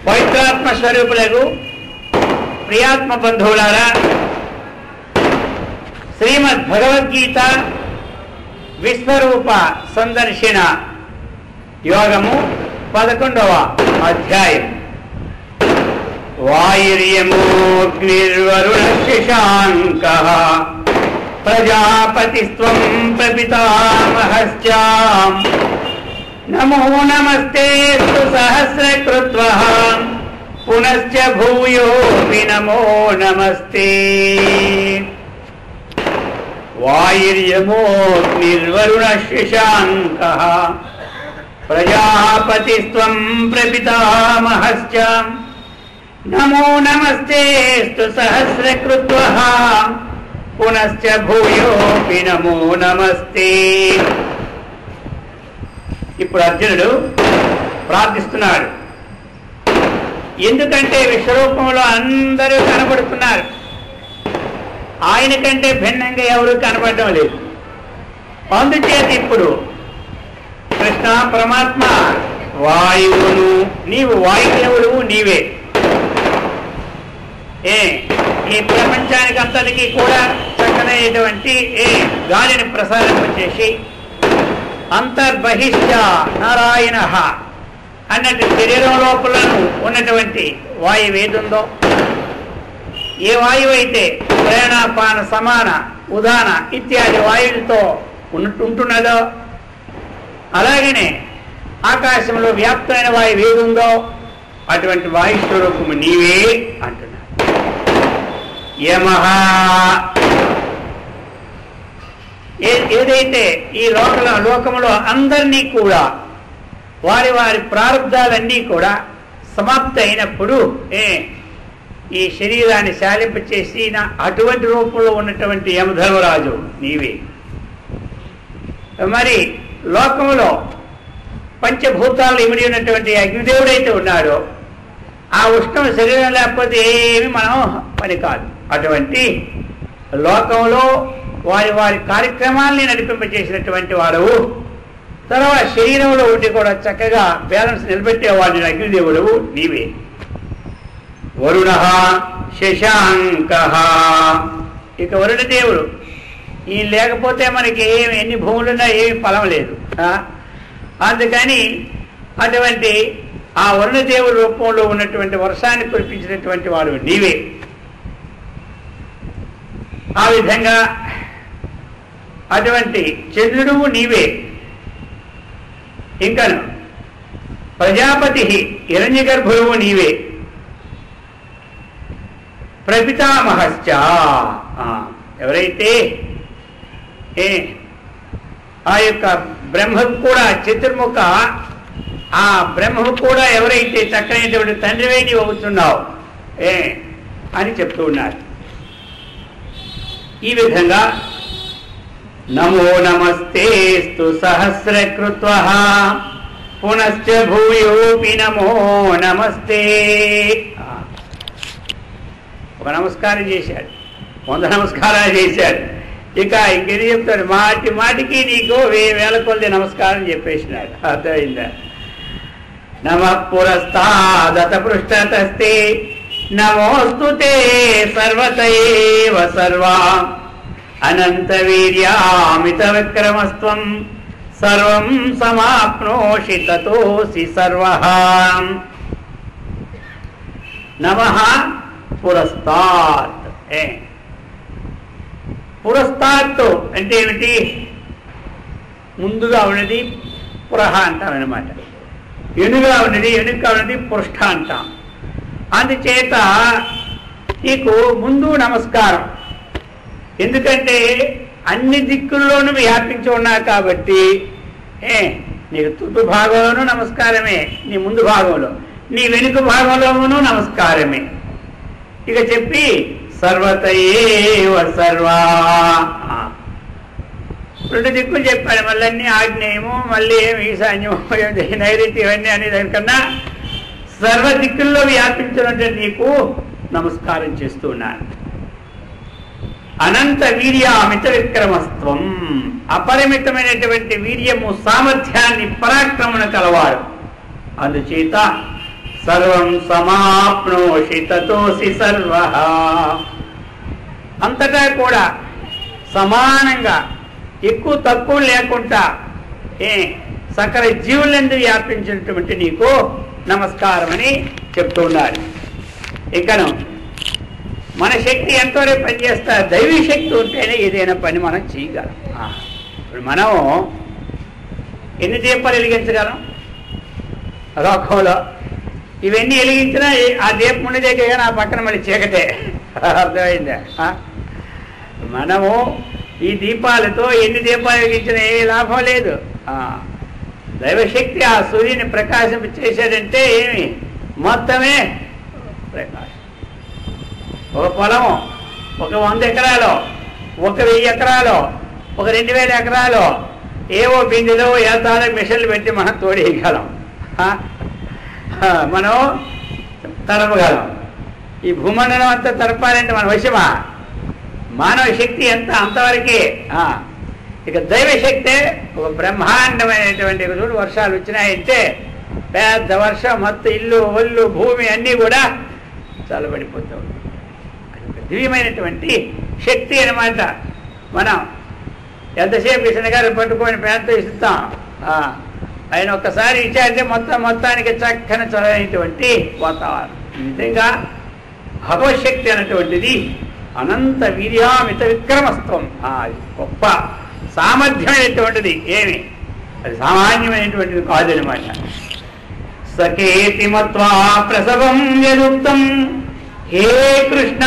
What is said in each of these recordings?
పవిత్రాత్మ స్వరూపులకు ప్రియాత్మ బంధువులారా, శ్రీమద్ భగవద్గీత విశ్వరూప సందర్శన యోగము 11వ అధ్యాయం. వాయుర్యమోగ్నిర్వరుణ శశాంకః ప్రజాపతిస్త్వం ప్రపితామహశ్చాం నమో నమస్తేస్తు సహస్రకృత్వః పునశ్చ భూయోపి నమో నమస్తే. వాయుర్యమోగ్నిర్వరుణ శశాంకః ప్రజాపతిస్త్వం ప్రపితామహశ్చాం నమో నమస్తేస్తు సహస్రకృత్వః పునశ్చ భూయోపి నమో నమస్తే. ఇప్పుడు అర్జునుడు ప్రార్థిస్తున్నాడు. ఎందుకంటే విశ్వరూపంలో అందరూ కనబడుతున్నారు, ఆయన కంటే భిన్నంగా ఎవరు కనబడడం లేదు. అందుచేత ఇప్పుడు కృష్ణ పరమాత్మ, వాయువును నీవు, వాయుదేవుడు నీవే. ఈ ప్రపంచానికి అంతటికీ కూడా చక్కనైనటువంటి గాలిని ప్రసారింపచేసి అంతర్బహిష్ట నారాయణ అన్నట్టు శరీరం లోపలను ఉన్నటువంటి వాయువు ఏదుందో, ఏ వాయువు అయితే ప్రేరణాపాన సమాన ఉదాన ఇత్యాది వాయువులతో ఉంటున్నదో, అలాగనే ఆకాశంలో వ్యాప్తమైన వాయువు ఏదుందో అటువంటి వాయు స్వరూపము నీవే అంటున్నాడు. యమః, ఏదైతే ఈ లోకములో అందరినీ కూడా వారి వారి ప్రారంధాలన్నీ కూడా సమాప్తి అయినప్పుడు ఈ శరీరాన్ని శాలింపచేసిన అటువంటి రూపంలో ఉన్నటువంటి యమధర్మరాజు నీవే. మరి లోకములో పంచభూతాలు ఇమిడి ఉన్నటువంటి అగ్నిదేవుడైతే ఉన్నాడో ఆ ఉష్ణం శరీరం లేకపోతే ఏమి మనం పని కాదు. అటువంటి లోకంలో వారి వారి కార్యక్రమాల్ని నడిపింపచేసినటువంటి వాడు, తర్వాత శరీరంలో ఉండి కూడా చక్కగా బ్యాలెన్స్ నిలబెట్టేవాడు అగ్నిదేవుడు నీవే. వరుణ శశాంక, ఇక వరుణదేవుడు ఈ లేకపోతే మనకి ఎన్ని భూములున్నా ఏమి ఫలం లేదు. అందుకని అటువంటి ఆ వరుణదేవుడి రూపంలో ఉన్నటువంటి వర్షాన్ని కురిపించినటువంటి వాడు నీవే. ఆ విధంగా అటువంటి చంద్రుడు నీవే. ఇంకను ప్రజాపతి హిరణ్య గర్భుడు నీవే. ప్రపితామహశ్చ, ఎవరైతే ఆ యొక్క బ్రహ్మకు కూడా చతుర్ముఖ, ఆ బ్రహ్మకు కూడా ఎవరైతే చక్కనైనటువంటి తండ్రివే నీవు అవుతున్నావు అని చెప్తూ ఉన్నారు. ఈ విధంగా నమో నమస్తేస్తు సహస్రకృత్వః పునశ్చ భూయోపి నమో నమస్తే. ఒక నమస్కారం చేశాడు, 100 నమస్కారాలు చేశాడు. ఇక ఇంకేది చెప్తాడు, మాటి మాటికి నీకు 1000 కొద్ది నమస్కారం చెప్పేసినాడు. అర్థమైందా? నమః పురస్తాదత పృష్ఠతస్తే నమోస్తుతే సర్వత ఏవ సర్వా అనంత వీర్యామిత విక్రమస్త్వం సర్వం సమాప్నోషి తతోసి సర్వః. నమః పురస్తాత్. పురస్తాత్ అంటే ఏమిటి? ముందుగా ఉన్నది పురహ అంటాం అన్నమాట. ఎనుగా ఉన్నది, వెనుక ఉన్నది పృష్ఠ అంటాం. అందుచేత నీకు ముందు నమస్కారం. ఎందుకంటే అన్ని దిక్కుల్లోనూ వ్యాపించి ఉన్నా కాబట్టి నీకు తుట్టు భాగంలోనూ నమస్కారమే, నీ ముందు భాగంలో, నీ వెనుక భాగంలోనూ నమస్కారమే. ఇక చెప్పి సర్వత ఏవ సర్వా, 2 దిక్కులు చెప్పాడు. మళ్ళీ అన్ని ఆగ్నేయము, మళ్ళీ ఈశాన్యము, నైరుతి, ఇవన్నీ అనే దానికన్నా సర్వ దిక్కుల్లో వ్యాపించినట్టు నీకు నమస్కారం చేస్తూ ఉన్నాను. అనంత వీర్యామిత విక్రమస్త్వం, అపరిమితమైనటువంటి వీర్యము, సామర్థ్యాన్ని, పరాక్రమణ కలవాడు. అందుచేత సర్వం సమాప్నోషి తతోసి సర్వః. అంతటా కూడా సమానంగా ఎక్కువ తక్కువ లేకుండా సకల జీవులందు వ్యాపించినటువంటి నీకు నమస్కారం అని చెప్తూ ఉన్నారు. ఇకను మన శక్తి ఎంతవరకు పనిచేస్తా, దైవీ శక్తి ఉంటేనే ఏదైనా పని మనం చేయగలం. ఇప్పుడు మనం ఎన్ని దీపాలు వెలిగించగలం లోకంలో? ఇవన్నీ వెలిగించినా ఆ దీపం ఉండేదే కానీ ఆ పక్కన మళ్ళీ చీకటే. అర్థమైందా? మనము ఈ దీపాలతో ఎన్ని దీపాలు వెలిగించినా ఏ లాభం లేదు. దైవశక్తి ఆ సూర్యుని ప్రకాశింప చేశాడంటే ఏమి మొత్తమే ప్రకాశం. ఒక పొలము, ఒక 100 ఎకరాలు, ఒక 1000 ఎకరాలు, ఒక 2000 ఎకరాలు ఏవో బిందెలో ఏతాలో మిషన్లు పెట్టి మనం తోడేయగలం, మనం తరపగలం. ఈ భూమండలం అంతా తరపాలంటే మన వశమా? మానవ శక్తి ఎంత అంతవరకే. ఇక దైవశక్తే ఒక బ్రహ్మాండమైనటువంటి రోజు వర్షాలు వచ్చినాయంటే పెద్ద వర్షం మొత్తం ఇల్లు ఒళ్ళు భూమి అన్నీ కూడా చల్లబడిపోతూ ఉంటాయి. అది ఒక దివ్యమైనటువంటి శక్తి అన్నమాట. మనం ఎంతసేపు కృష్ణ గారు పట్టుకొని పేరుతో ఇస్తాం, ఆయన ఒక్కసారి ఇచ్చారంటే మొత్తానికి చక్కని చదవైనటువంటి వాతావరణం. ఈ విధంగా భగవశక్తి అనేటువంటిది అనంత వీర్యామిత విక్రమత్వం, గొప్ప సామర్థ్యమైనటువంటిది. ఏమి అది సామాన్యమైనటువంటిది కాదనమాట. సకేతి మత్వా ప్రసవం యదుక్తం హే కృష్ణ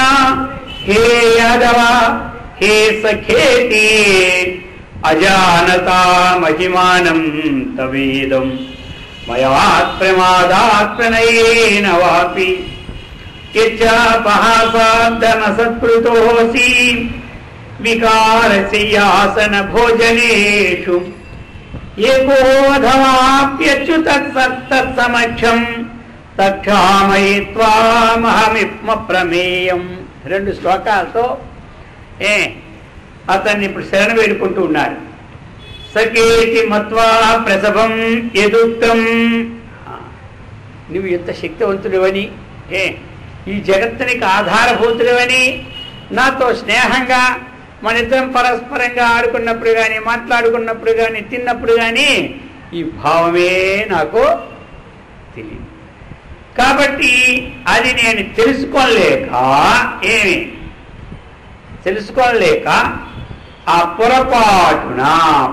హే యాదవ హే సఖేతి అజానతా మహిమానం తవేదం మయాత్ ప్రమాదాత్ ప్రణయేన వాపి యచ్చాపహాసాద్దనసత్కృతోసి వికారస్యాసన భోజనేషు ఏకోధవాప్యచ్యుతత్సమక్షం తక్షామయి త్వామహమిప్మ ప్రమేయం. 2 శ్లోకాలతో అతన్ని ఇప్పుడు శరణ వేడుకుంటూ ఉన్నారు. సకేతి మత్వా ప్రసవం యదుక్తం, నువ్వు ఎంత శక్తివంతుడివని, ఈ జగత్తునికి ఆధారభూతుడివని, నాతో స్నేహంగా మనిద్దరం పరస్పరంగా ఆడుకున్నప్పుడు కానీ మాట్లాడుకున్నప్పుడు కానీ తిన్నప్పుడు కానీ ఈ భావమే నాకు తెలియదు. కాబట్టి అది నేను తెలుసుకోలేక ఆ పొరపాటున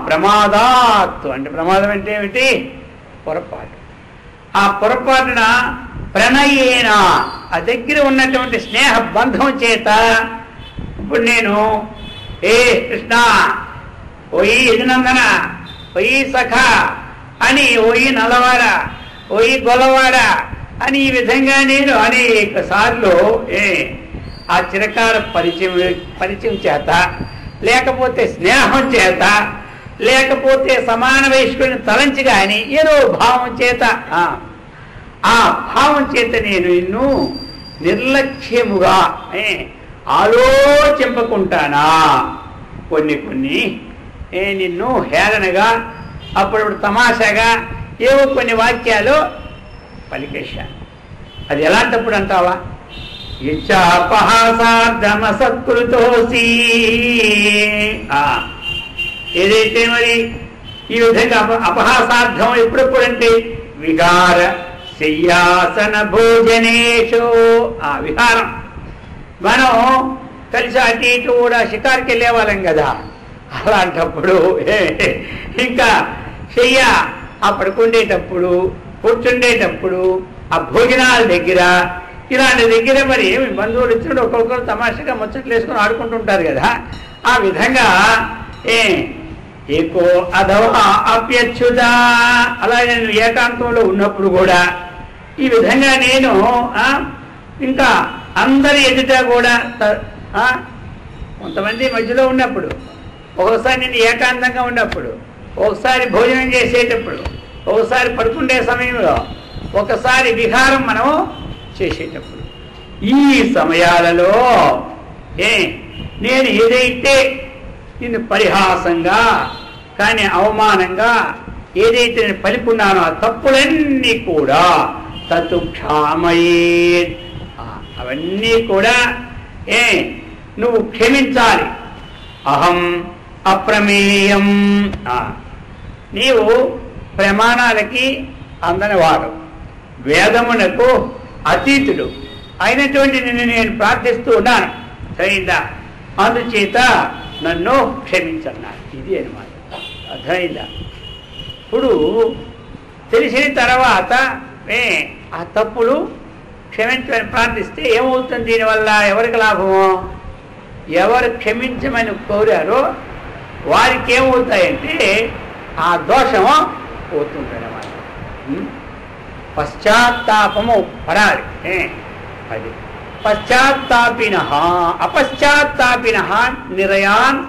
ప్రమాదాత్తు, అంటే ప్రమాదం అంటే ఏమిటి? పొరపాటు. ఆ పొరపాటున ప్రణయేన, ఆ దగ్గర ఉన్నటువంటి స్నేహ బంధం చేత ఇప్పుడు నేను ఏ కృష్ణ ఓయి యజనందన ఓయి సఖ అని, ఓయి నల్లవాడ ఓయి గొల్లవాడ అని ఈ విధంగా నేను అనేక సార్లు ఆ చిరకాల పరిచయం చేత, లేకపోతే స్నేహం చేత, లేకపోతే సమాన వయస్కుని తలంచి కానీ ఏదో భావం చేత, ఆ భావం చేత నేను నిన్ను నిర్లక్ష్యముగా ఆలోచింపకుంటానా. కొన్ని నిన్ను హేళనగా అప్పుడప్పుడు తమాషాగా ఏవో కొన్ని వాక్యాలు పలికేశాను. అది ఎలాంటప్పుడు అంటావా? ఇచ్చాపహాసార్థమసత్కృతోసి, ఏదైతే మరి ఈ విధంగా అపహాసార్థం ఎప్పుడెప్పుడంటే విహార శయ్యాసన భోజనేషు, విహారం మనం కలిసి అటు ఇటు కూడా షికారుకి వెళ్ళేవాళ్ళం కదా, అలాంటప్పుడు ఇంకా శయ్య ఆ పడుకుండేటప్పుడు కూర్చుండేటప్పుడు ఆ భోజనాల దగ్గర ఇలాంటి దగ్గర మరి ఏమి బంధువులు ఇచ్చినప్పుడు ఒక్కొక్కరు తమాషగా ముచ్చట్లు వేసుకొని ఆడుకుంటుంటారు కదా, ఆ విధంగా ఏకో అధవా అప్యచ్యుత, అలాగే నేను ఏకాంతంలో ఉన్నప్పుడు కూడా ఈ విధంగా నేను ఇంకా అందరి ఎదుట కూడా కొంతమంది మధ్యలో ఉన్నప్పుడు, ఒకసారి నేను ఏకాంతంగా ఉన్నప్పుడు, ఒకసారి భోజనం చేసేటప్పుడు, ఒకసారి పడుకుండే సమయంలో, ఒకసారి విహారం మనము చేసేటప్పుడు, ఈ సమయాలలో నేను ఏదైతే నిన్ను పరిహాసంగా కానీ అవమానంగా ఏదైతే నేను పలుకున్నానో ఆ తప్పులన్నీ కూడా తతు క్షామయేత్. అవన్నీ కూడా నువ్వు క్షమించాలి. అహం అప్రమేయం. నీవు ప్రమాణాలకి అందనివాడు, వేదమునకు అతీతుడు అయినటువంటి నిన్ను నేను ప్రార్థిస్తూ ఉన్నాను, సరైందా? అందుచేత నన్ను క్షమించన్నాడు. ఇది అనమాట, అర్థమైందా? ఇప్పుడు తెలిసిన తర్వాత ఆ తప్పులు క్షమించమని ప్రార్థిస్తే ఏమవుతుంది? దీనివల్ల ఎవరికి లాభము? ఎవరు క్షమించమని కోరారో వారికి ఏమవుతాయంటే ఆ దోషము పోతుందన్నమాట. పశ్చాత్తాపము పడాలి. అది పశ్చాత్తాపిన అపశ్చాత్తాపిన నిరయాన్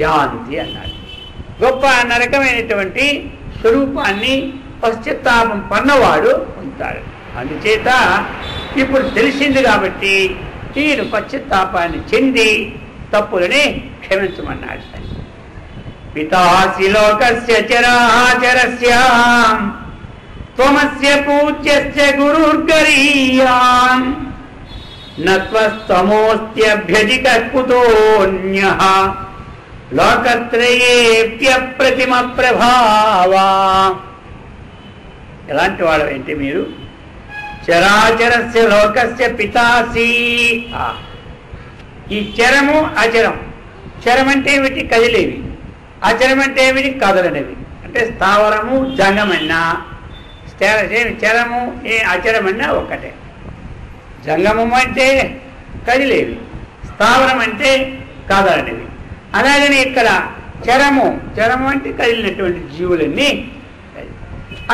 యాంతి అన్నాడు. గొప్ప నరకమైనటువంటి స్వరూపాన్ని పశ్చాత్తాపం పన్నవాడు పొందుతాడు. అందుచేత ఇప్పుడు తెలిసింది కాబట్టి ఈయన పశ్చాత్తాపాన్ని చెంది తప్పులని క్షమించమన్నాడు. పితాసి లోకస్య చరాచరస్య త్వమస్య పూజ్యస్య గురుర్గరీయాన్ నత్వస్తమోస్త్యభ్యధిక కుతోన్యః లోకత్రయేప్యప్రతిమ ప్రభావా. ఎలాంటి వాడు ఏంటి మీరు? చరాచరస్య లోకస్య పితాసి. ఈ చరము అచరం. చరం అంటే ఏమిటి? కదిలేవి. అచరం అంటే ఏమిటి? కదలనేవి. అంటే స్థావరము జంగమన్నా చరము అచరమన్నా ఒక్కటే. జంగమము అంటే కదిలేవి, స్థావరం అంటే కదలనేవి. అలాగని ఇక్కడ చరము అంటే కదిలినటువంటి జీవులన్నీ.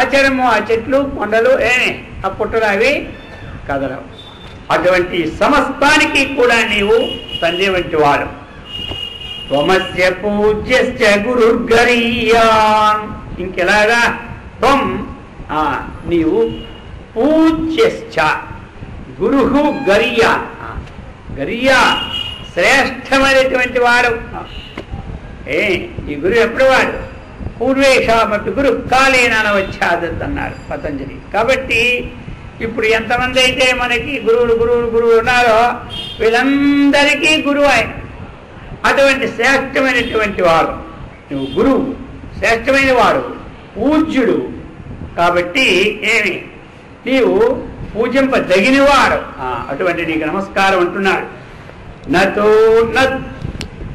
అచరము ఆ చెట్లు కొండలు ఆ పుట్టలు అవి కదలవు. అటువంటి సమస్తానికి కూడా నీవు తండ్రి వంటి వాడు. త్వమస్య పూజ్యస్య గురుర్గరీయాన్. ఇంకెలాగా? త్వం నీవు పూజ్యశ్చ గురుహు గరియా. గరియా శ్రేష్టమైనటువంటి వాడు. ఈ గురువు ఎప్పుడు వాడు? పూర్వేషామపి గురు కాలేన వచ్చాదత్ అన్నారు పతంజలి. కాబట్టి ఇప్పుడు ఎంతమంది అయితే మనకి గురువులు ఉన్నారో వీళ్ళందరికీ గురువు ఆయన. అటువంటి శ్రేష్టమైనటువంటి వాడు నువ్వు, గురువు శ్రేష్టమైన వాడు, పూజ్యుడు. కాబట్టి నీవు పూజింపదగినవాడు. అటువంటి నీకు నమస్కారం అంటున్నాడు.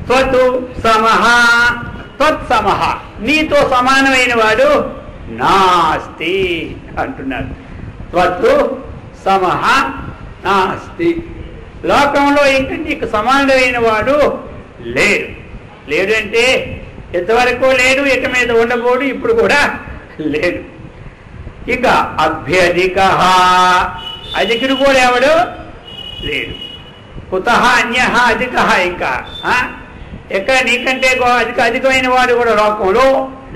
త్వతు సమః, త్వత్సమః నీతో సమానమైన వాడు నాస్తి అంటున్నాడు. త్వత్తు సమః నాస్తి. లోకంలో ఇంకా నీకు సమానమైన వాడు లేడు. లేడు అంటే ఎంతవరకు లేడు, ఇక మీద ఉండబోడు, ఇప్పుడు కూడా లేడు. ఇక అభ్యధిక, అధికుడు కూడా ఎవడు లేడు. అన్య అధిక, ఇంకా ఎక్కడ నీకంటే అధికమైన వాడు కూడా లోకంలో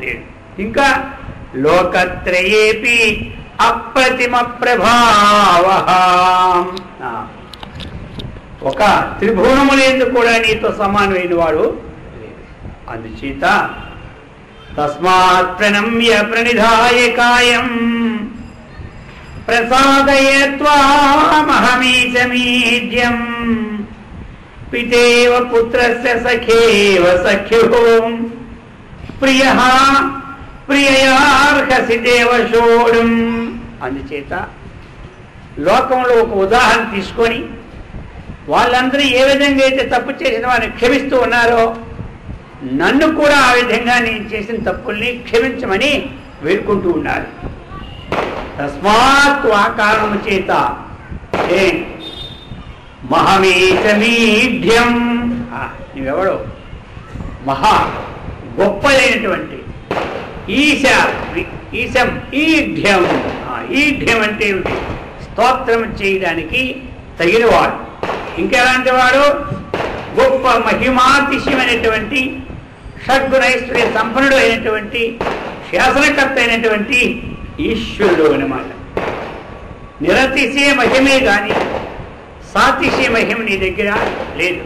లేడు. ఇంకా లోకత్రయేపి అప్రతిమ ప్రభావ, ఒక త్రిభువనములందు కూడా నీతో సమానమైన వాడు లేడు. అందుచేత తస్మాత్ ప్రణమ్య ప్రణిధాయ కాయం ప్రసాదయత్వామహమీశమీడ్యం పితేవ పుత్రస్య సఖేవ సఖ్యో ప్రియః ప్రియయార్హసి దేవశోడం. అందుచేత లోకంలో ఒక ఉదాహరణ తీసుకొని వాళ్ళందరూ ఏ విధంగా అయితే తప్పు చేసిన వారిని క్షమిస్తూ ఉన్నారో నన్ను కూడా ఆ విధంగా నేను చేసిన తప్పుల్ని క్షమించమని వేడుకుంటూ ఉన్నారు. తస్మాత్ ఆ కారణము చేత మహమీశమీఢ్యం, నీవెవడో మహా గొప్పదైనటువంటి ఈశం ఈఢ్యం. ఈఢ్యం అంటే ఏమిటి? స్తోత్రం చేయడానికి తగినవాడు. ఇంకెలాంటి వాడు? గొప్ప మహిమాతిశయమైనటువంటి షడ్గుణైశ్వర్య సంపన్నుడు అయినటువంటి శాసనకర్త అయినటువంటి ఈశ్వరుడు అన్నమాట. నిరతిశయ మహిమే కానీ సాతిశయ మహిమ నీ దగ్గర లేదు.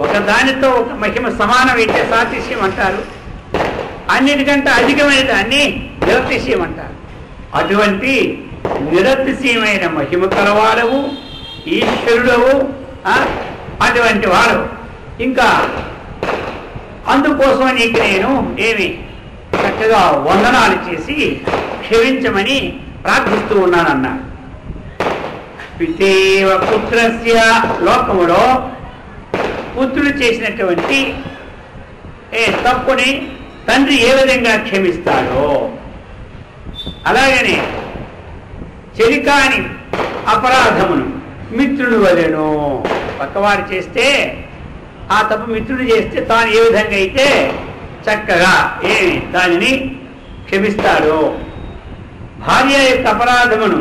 ఒకదానితో ఒక మహిమ సమానమైతే సాతిశయం అంటారు, అన్నిటికంటే అధికమైన దాన్ని నిరతిశయం అంటారు. అటువంటి నిరతిశయమైన మహిమ కలవాడవు, ఈశ్వరుడవు, అటువంటి వాడు. ఇంకా అందుకోసం నీకు నేను ఏమి చక్కగా వందనాలు చేసి క్షమించమని ప్రార్థిస్తూ ఉన్నానన్నాడు. పితేవ పుత్రస్య, లోకములో పుత్రుడు చేసినటువంటి తప్పుని తండ్రి ఏ విధంగా క్షమిస్తాడో, అలాగనే చెలికాని అపరాధమును మిత్రుడు వలెను. పక్కవారు చేస్తే ఆ తప్పు మిత్రుడు చేస్తే తాను ఏ విధంగా అయితే చక్కగా దానిని క్షమిస్తాడో, భార్య యొక్క అపరాధమును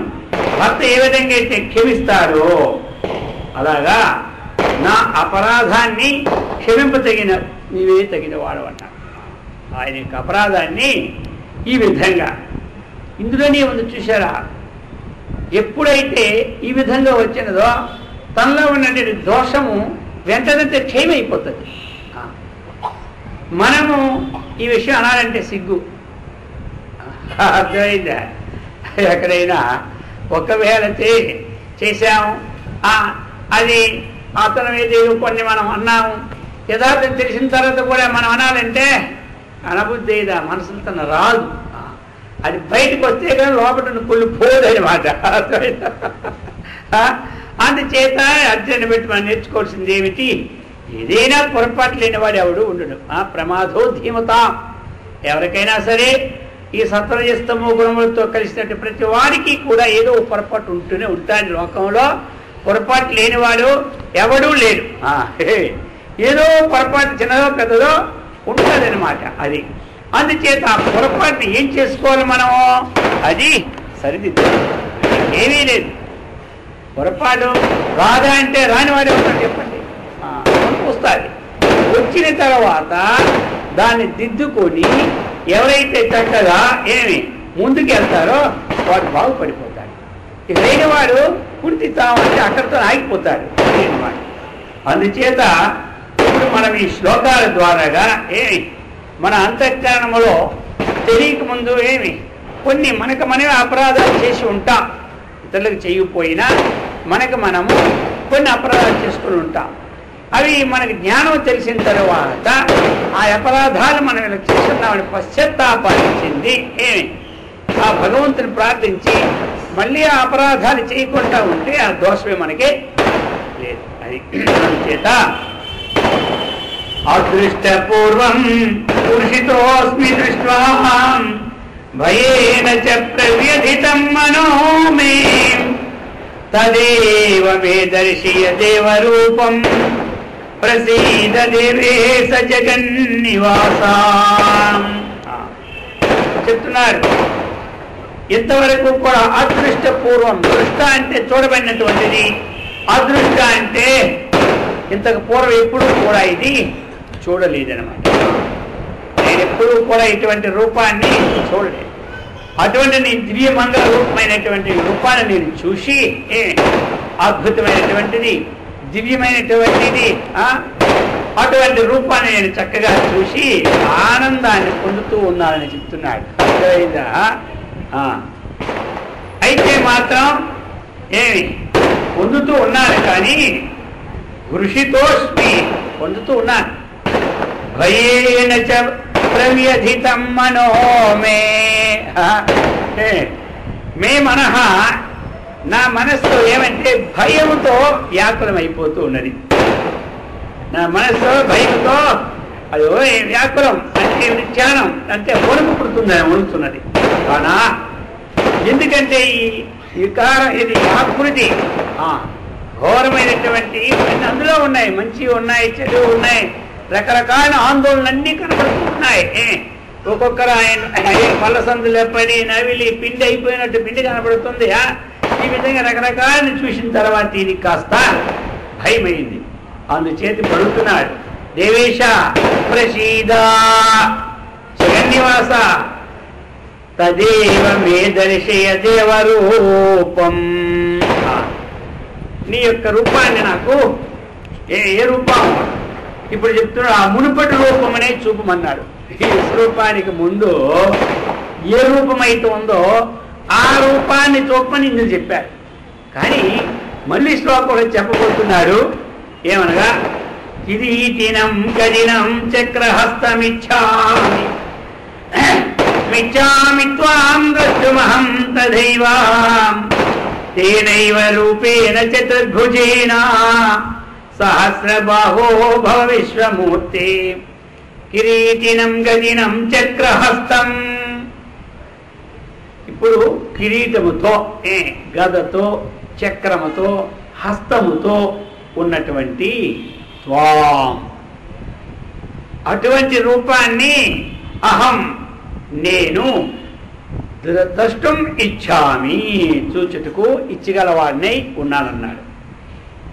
భర్త ఏ విధంగా అయితే క్షమిస్తాడో, అలాగా నా అపరాధాన్ని క్షమింపతగిన నీవే తగిన వాడు అన్నాడు. ఆయన యొక్క అపరాధాన్ని ఈ విధంగా ఇందులోనే ఉంది. చూశారా, ఎప్పుడైతే ఈ విధంగా వచ్చినదో తనలో ఉన్నటువంటి దోషము వెంటనే క్షయమైపోతుంది. మనము ఈ విషయం అనాలంటే సిగ్గు. అర్థమైందా? ఎక్కడైనా ఒకవేళ చేశాము, అది అతను ఏదో కొన్ని మనం అన్నాము, యథార్థం తెలిసిన తర్వాత కూడా మనం అనాలంటే అనబుద్ధి అయిదా, మనసులో తన రాదు. అది బయటకు వస్తే కానీ లోపల కుళ్ళు పోదనమాట. అందుచేత అర్జునుని పెట్టి మనం నేర్చుకోవాల్సింది ఏమిటి? ఏదైనా పొరపాటు లేనివాడు ఎవడు ఉండడు. ప్రమాదో ధీమత. ఎవరికైనా సరే ఈ సత్వరజస్తమో గుణములతో కలిసినట్టు ప్రతి వారికి కూడా ఏదో పొరపాటు ఉంటూనే ఉంటాడు. లోకంలో పొరపాటు లేనివాడు ఎవడూ లేడు. ఏదో పొరపాటు చిన్నదో పెద్దదో ఉంటుందన్నమాట. అది అందుచేత ఆ పొరపాటుని ఏం చేసుకోవాలి మనము? అది సరిదిద్దాలి. ఏమీ లేదు. పొరపాటు రాదా అంటే రానివాడే ఉంటాడు. చెప్పండి, వస్తుంది. వచ్చిన తర్వాత దాన్ని దిద్దుకొని ఎవరైతే చక్కగా ముందుకెళ్తారో వాడు బాగుపడిపోతాడు. ఇక లేనివాడు పూర్తి తామంటే అక్కడితో ఆగిపోతాడు. అందుచేత ఇప్పుడు మనం ఈ శ్లోకాల ద్వారాగా మన అంతఃకరణములో తెలియక ముందు కొన్ని మనకు మనమే అపరాధాలు చేసి ఉంటాం. ఇతరులకు చేయకపోయినా మనకు మనము కొన్ని అపరాధాలు చేసుకుని ఉంటాం. అవి మనకు జ్ఞానం తెలిసిన తర్వాత ఆ అపరాధాలు మనం ఇలా చేస్తున్నామని పశ్చాత్తాపాన్ని చెంది ఆ భగవంతుని ప్రార్థించి మళ్ళీ ఆ అపరాధాలు చేయకుండా ఉంటే ఆ దోషమే మనకే లేదు. అది చేత అదృష్టపూర్వం పురుషితోస్మి దృష్ట్వా భయేన చ ప్రవ్యధితం మనో మే తదేవ మే దర్శయ దేవరూపం ప్రసీద దేవేశ జగన్నివాస. చెప్తున్నారు. ఇంతవరకు కూడా అదృష్టపూర్వం, దృష్ట అంటే చూడబడినటువంటిది, అదృష్ట అంటే ఇంతకు పూర్వం ఎప్పుడూ కూడా ఇది చూడలేదనమాట. నేను ఎప్పుడూ కూడా ఇటువంటి రూపాన్ని చూడలేదు. అటువంటి నీ దివ్యమంగళ రూపమైనటువంటి రూపాన్ని నేను చూసి అద్భుతమైనటువంటిది, దివ్యమైనటువంటిది అటువంటి రూపాన్ని నేను చక్కగా చూసి ఆనందాన్ని పొందుతూ ఉన్నానని చెప్తున్నాడు. అర్థమైందా? అయితే మాత్రం పొందుతూ ఉన్నాను, కానీ హృషితోస్మి పొందుతూ ఉన్నాను. భయేన చ ప్రవ్యధితం మనో మే మే మనః, నా మనస్సు ఏమంటే భయంతో వ్యాకులం అయిపోతూ ఉన్నది. నా మనస్సు భయంతో అది వ్యాకులం అంటే ధ్యానం అంటే వణుకు పుడుతుందని వణుకుతున్నది. కానా ఎందుకంటే ఈ వికారం, ఇది ఆకృతి ఘోరమైనటువంటి అందులో ఉన్నాయి, మంచి ఉన్నాయి, చెడు ఉన్నాయి, రకరకాల ఆందోళనలన్నీ కనబడుతున్నాయి. ఒక్కొక్కరు పళ్ళ సందులో పడి నవిలి పిండి అయిపోయినట్టు పిండి కనబడుతుంది. ఈ విధంగా రకరకాలను చూసిన తర్వాత ఇది కాస్త భయమైంది. అందుచేతి పడుతున్నాడు. దేవేశ ప్రసీద జగన్నివాస తదేవ మే దర్శయ దేవరూపం. నీ యొక్క రూపాన్ని నాకు ఏ రూపం ఇప్పుడు చెప్తున్నాడు, ఆ మునుపటి రూపం అనే చూపమన్నాడు. ఈ స్వరూపానికి ముందు ఏ రూపమైతే ఉందో ఆ రూపాన్ని చూపమని ఇందులో చెప్పారు. కానీ మళ్ళీ శ్లోకంలో చెప్పబోతున్నారు ఏమనగా కిరీటినం గదినం చక్రహస్తమిచ్చామి మిచ్చామి త్వాం ద్రష్టుమహం తథైవ తేనైవ రూపేణ చతుర్భుజేన సహస్రబాహో భవ విశ్వమూర్తే కిరీటినం గదినం చక్రహస్తం. ఇప్పుడు కిరీటముతో గదతో చక్రముతో హస్తముతో ఉన్నటువంటి త్వాం అటువంటి రూపాన్ని అహం నేను ద్రష్టం ఇచ్చామి చూచుటకు ఇచ్చగలవాడినై ఉన్నానన్నాడు.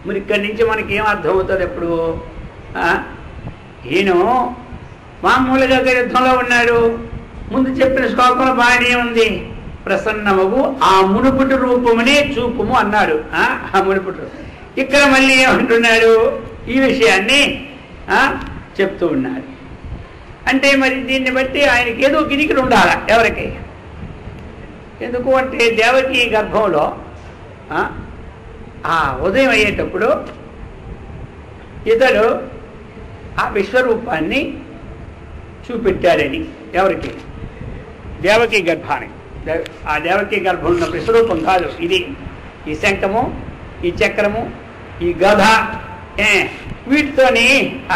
మరి ఇక్కడి నుంచి మనకి ఏం అర్థమవుతుంది? ఎప్పుడు ఈయన మామూలుగా యుద్ధంలో ఉన్నాడు. ముందు చెప్పిన శ్లోకంలో బాగానే ఉంది. ప్రసన్నమగు ఆ మునుపుటి రూపమునే చూపుము అన్నాడు. ఆ మునుపుటి ఇక్కడ మళ్ళీ ఏమంటున్నాడు? ఈ విషయాన్ని చెప్తూ ఉన్నాడు. అంటే మరి దీన్ని బట్టి ఆయనకి ఏదో గిరికిలు ఉండాలి. ఎవరికి? ఎందుకు అంటే దేవకి గర్భంలో ఆ ఉదయం అయ్యేటప్పుడు ఇతడు ఆ విశ్వరూపాన్ని చూపెట్టాడని. ఎవరికి? దేవకి గర్భానికి. ఆ దేవకి గర్భం ఉన్న విశ్వరూపం కాదు ఇది. ఈ శంఖము, ఈ చక్రము, ఈ గధ వీటితోని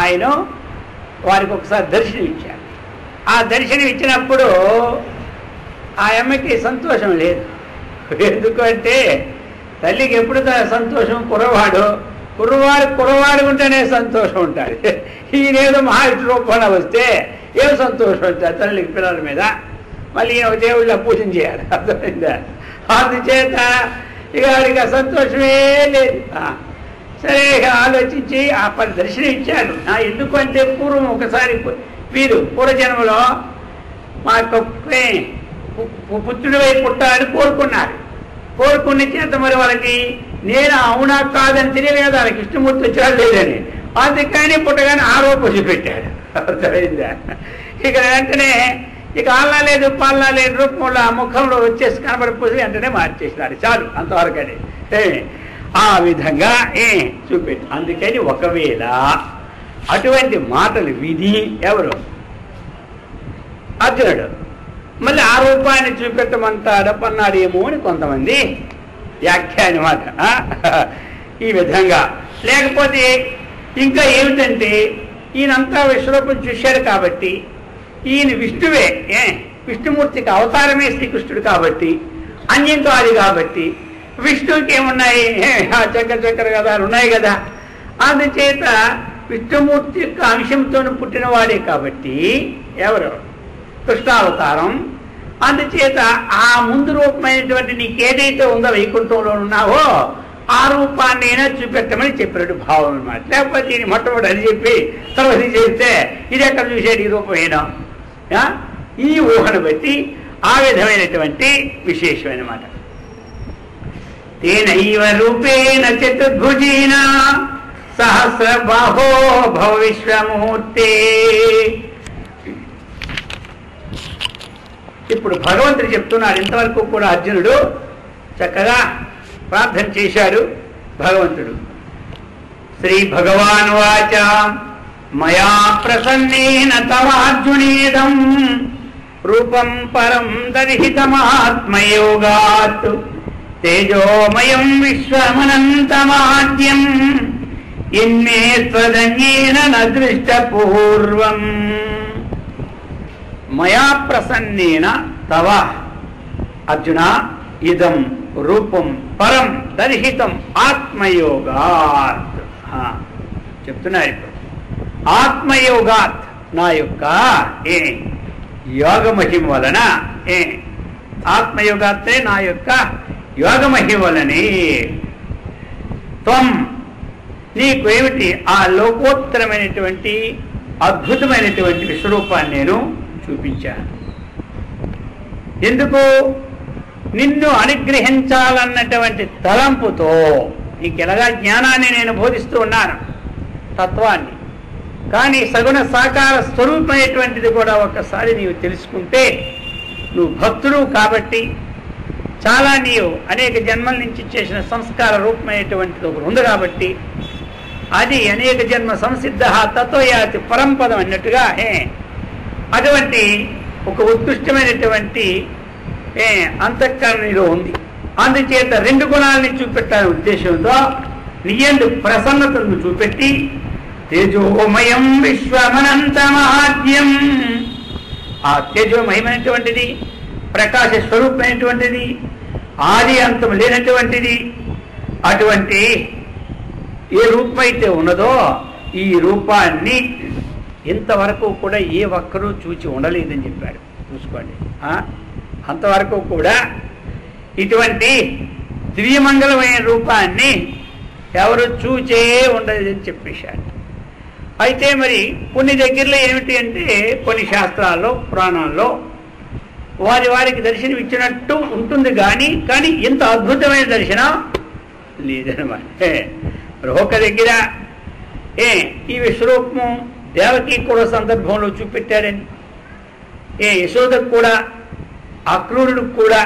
ఆయన వారికి ఒకసారి దర్శనం ఇచ్చారు. ఆ దర్శనం ఇచ్చినప్పుడు ఆ అమ్మకి సంతోషం లేదు. ఎందుకంటే తల్లికి ఎప్పుడు సంతోషం కుర్రవాడు ఉంటేనే సంతోషం ఉంటుంది. ఈయనేదో మహావిష్ణు రూపంలో వస్తే ఏం సంతోషం ఉంటుంది తల్లికి పిల్లల మీద. మళ్ళీ ఒక దేవుళ్ళ పూజన చేయాలి. అర్థమైందా? అందుచేత ఇక వాడికి సంతోషమే లేదు. సరే ఆలోచించి ఆ పని దర్శనం ఇచ్చాడు. ఎందుకంటే పూర్వం ఒకసారి వీరు పూర్వజన్మలో మా యొక్క పుత్రుడివై పుట్టాలని కోరుకున్నారు. కోరుకున్న చేత మరి వాళ్ళకి నేను అవునా కాదని తెలియలేదు. వాళ్ళకి ఇష్టమూర్తి వచ్చాడు లేదని. అందుకని పుట్టగానే ఆరోపణ పెట్టాడు. అర్థమైందా? ఇక వెంటనే ఇక ఆల్లా లేదు పాలనా లేని రూపంలో ఆ ముఖంలో వచ్చేసి కనబడిపోయి వెంటనే మార్చేసినాడు. చాలు అంతవరకనే. ఆ విధంగా చూపెట్టు. అందుకని ఒకవేళ అటువంటి మాటలు విధి ఎవరు? అర్జునుడు మళ్ళీ ఆ రూపాన్ని చూపెట్టమంటాడపన్నాడేమో అని కొంతమంది వ్యాఖ్య అనమాట. ఈ విధంగా లేకపోతే ఇంకా ఏమిటంటే ఈయనంతా విశ్వరూపం చూశాడు కాబట్టి ఈయన విష్ణువే, విష్ణుమూర్తికి అవతారమే శ్రీకృష్ణుడు కాబట్టి అన్యం కాదు కాబట్టి విష్ణువుకి ఏమున్నాయి? చక్ర గదాలు ఉన్నాయి కదా. అందుచేత విష్ణుమూర్తి యొక్క అంశంతో పుట్టినవాడే కాబట్టి ఎవరు? కృష్ణావతారం. అందుచేత ఆ ముందు రూపమైనటువంటి నీకు ఏదైతే ఉందో వైకుంఠంలో ఉన్నావో ఆ రూపాన్ని అయినా చూపెట్టమని చెప్పినట్టు భావం అన్నమాట. లేకపోతే దీన్ని మొట్టమొదటి అది చెప్పి తర్వాత చెప్తే ఇది ఎక్కడ చూసేది ఈ రూపమేనా? ఈ ఊహను బట్టి ఆ విధమైనటువంటి విశేషమైన మాట. తేనైవ రూపేణ చతుర్భుజేన సహస్రబాహో భవ విశ్వమూర్తే. ఇప్పుడు భగవంతుడు చెప్తున్నాడు. ఇంతవరకు కూడా అర్జునుడు చక్కగా ప్రార్థన చేశాడు. భగవంతుడు శ్రీ భగవాన్ వాచ మయా ప్రసన్నేన తవార్జునేదం రూపం పరం దర్శితమాత్మయోగాత్ తేజోమయం విశ్వమనంతమాద్యం ఇన్మే త్వదన్యేన న దృష్టపూర్వం. మయా ప్రసన్నేన తవ అర్జున ఇదం రూపం పరం దర్శితం ఆత్మయోగాత్. చెప్తున్నారు ఇప్పుడు ఆత్మయోగాత్ నా యొక్క యోగమహిమ వలన ఆత్మయోగాత్తే నా యొక్క యోగమహిమ వలనే త్వం నీకు ఏమిటి ఆ లోకోత్తరమైనటువంటి అద్భుతమైనటువంటి విశ్వరూపాన్ని నేను చూపించాను. ఎందుకు? నిన్ను అనుగ్రహించాలన్నటువంటి తలంపుతో నీకు ఎలాగా జ్ఞానాన్ని నేను బోధిస్తూ ఉన్నాను, తత్వాన్ని. కానీ సగుణ సాకార స్వరూపమైనటువంటిది కూడా ఒక్కసారి నీవు తెలుసుకుంటే నువ్వు భక్తుడు కాబట్టి చాలా నీవు అనేక జన్మల నుంచి చేసిన సంస్కార రూపమైనటువంటిది ఒకటి ఉంది కాబట్టి అది అనేక జన్మ సంసిద్ధ తత్వయాతి పరంపదం అన్నట్టుగా అటువంటి ఒక ఉత్కృష్టమైనటువంటి అంతఃకరణలో ఉంది. అందుచేత రెండు గుణాలని చూపెట్టాలనే ఉద్దేశంతో నీయందు ప్రసన్నతను చూపెట్టి తేజోమయం విశ్వమనంత మహాద్యం, ఆ తేజోమయమైనటువంటిది ప్రకాశ స్వరూపమైనటువంటిది ఆది అంతం లేనటువంటిది అటువంటి ఏ రూపమైతే ఉన్నదో ఈ రూపాన్ని ఇంతవరకు కూడా ఏ ఒక్కరూ చూచి ఉండలేదని చెప్పాడు. చూసుకోండి, అంతవరకు కూడా ఇటువంటి దివ్యమంగళమైన రూపాన్ని ఎవరు చూచే ఉండలేదని చెప్పేశాడు. అయితే మరి కొన్ని దగ్గరలో ఏమిటి అంటే కొన్ని శాస్త్రాల్లో పురాణాల్లో వారికి దర్శనం ఇచ్చినట్టు ఉంటుంది కానీ ఇంత అద్భుతమైన దర్శనం లేదనమాట. ఒక దగ్గర ఈ విశ్వరూపము దేవకి కూడా సందర్భంలో చూపెట్టారని, యశోదకు కూడా అక్రూరుడికి కూడా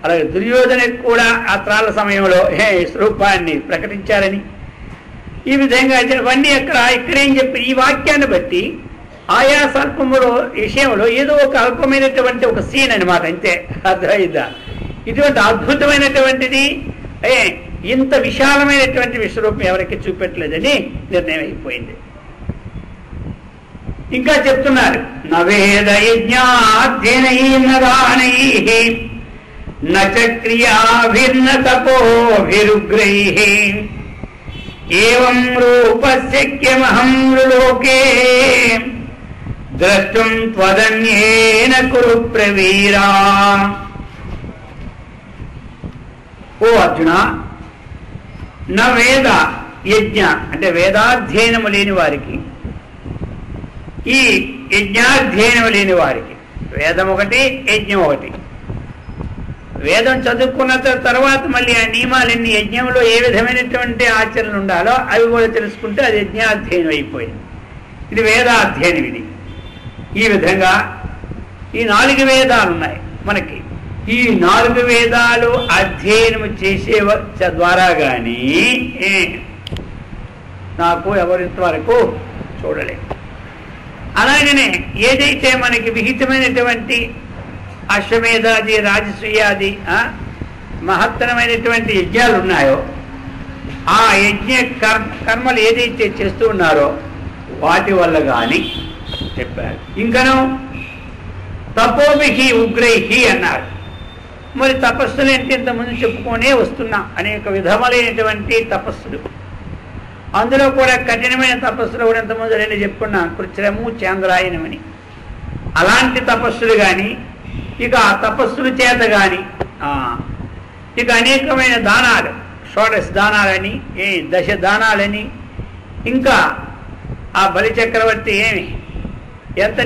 అలాగే దుర్యోధనకు కూడా ఆ త్రాళ్ళ సమయంలో విశ్వరూపాన్ని ప్రకటించారని, ఈ విధంగా ఇవన్నీ ఇక్కడేం చెప్పి ఈ వాక్యాన్ని బట్టి ఆయా స్వల్పములో విషయంలో ఏదో ఒక అల్పమైనటువంటి ఒక సీన్ అనమాట, అంతే. అర్థమైందా? ఇటువంటి అద్భుతమైనటువంటిది ఇంత విశాలమైనటువంటి విశ్వరూపం ఎవరికి చూపెట్టలేదని నిర్ణయం అయిపోయింది. ఇంకా చెప్తున్నారు, నవేద యజ్ఞాధ్యయనైర్నదానై నక్రియాభిర్న తపోభిరుగ్రైః ఏవం రూపశక్యమహం లోకే ద్రష్టుం త్వదన్యేన కురు ప్రవీరా. ఓ అర్జున, నా వేద యజ్ఞ అంటే వేదాధ్యయనము లేని వారికి, ఈ యజ్ఞాధ్యయనం లేని వారికి, వేదం ఒకటి యజ్ఞం ఒకటి. వేదం చదువుకున్న తర్వాత మళ్ళీ ఆ నియమాలన్నీ యజ్ఞంలో ఏ విధమైనటువంటి ఆచరణ ఉండాలో అవి కూడా తెలుసుకుంటే అది యజ్ఞాధ్యయనం అయిపోయింది. ఇది వేదాధ్యయనం. ఇది ఈ విధంగా ఈ 4 వేదాలు ఉన్నాయి మనకి. ఈ 4 వేదాలు అధ్యయనం చేసే ద్వారా కానీ నాకు ఎవరింతవరకు చూడలేదు. అలాగనే ఏదైతే మనకి విహితమైనటువంటి అశ్వమేధాది రాజసూయాది మహత్తరమైనటువంటి యజ్ఞాలు ఉన్నాయో ఆ యజ్ఞ కర్మలు ఏదైతే చేస్తూ ఉన్నారో వాటి వల్ల కానీ చెప్పారు. ఇంకను తపోభిహి ఉగ్రైహి అన్నారు. మరి తపస్సులు అంటే ఇంతకుముందు చెప్పుకొనే వస్తున్నా అనేక విధములైనటువంటి తపస్సులు. అందులో కూడా కఠినమైన తపస్సులు కూడా ఇంతకుముందు 2 చెప్పుకున్నా, కృత్రము చాంద్రాయనమని. అలాంటి తపస్సులు కానీ ఇక ఆ తపస్సుల చేత కానీ ఇక అనేకమైన దానాలు, షోడశ దానాలని, 10 దానాలని, ఇంకా ఆ బలి చక్రవర్తి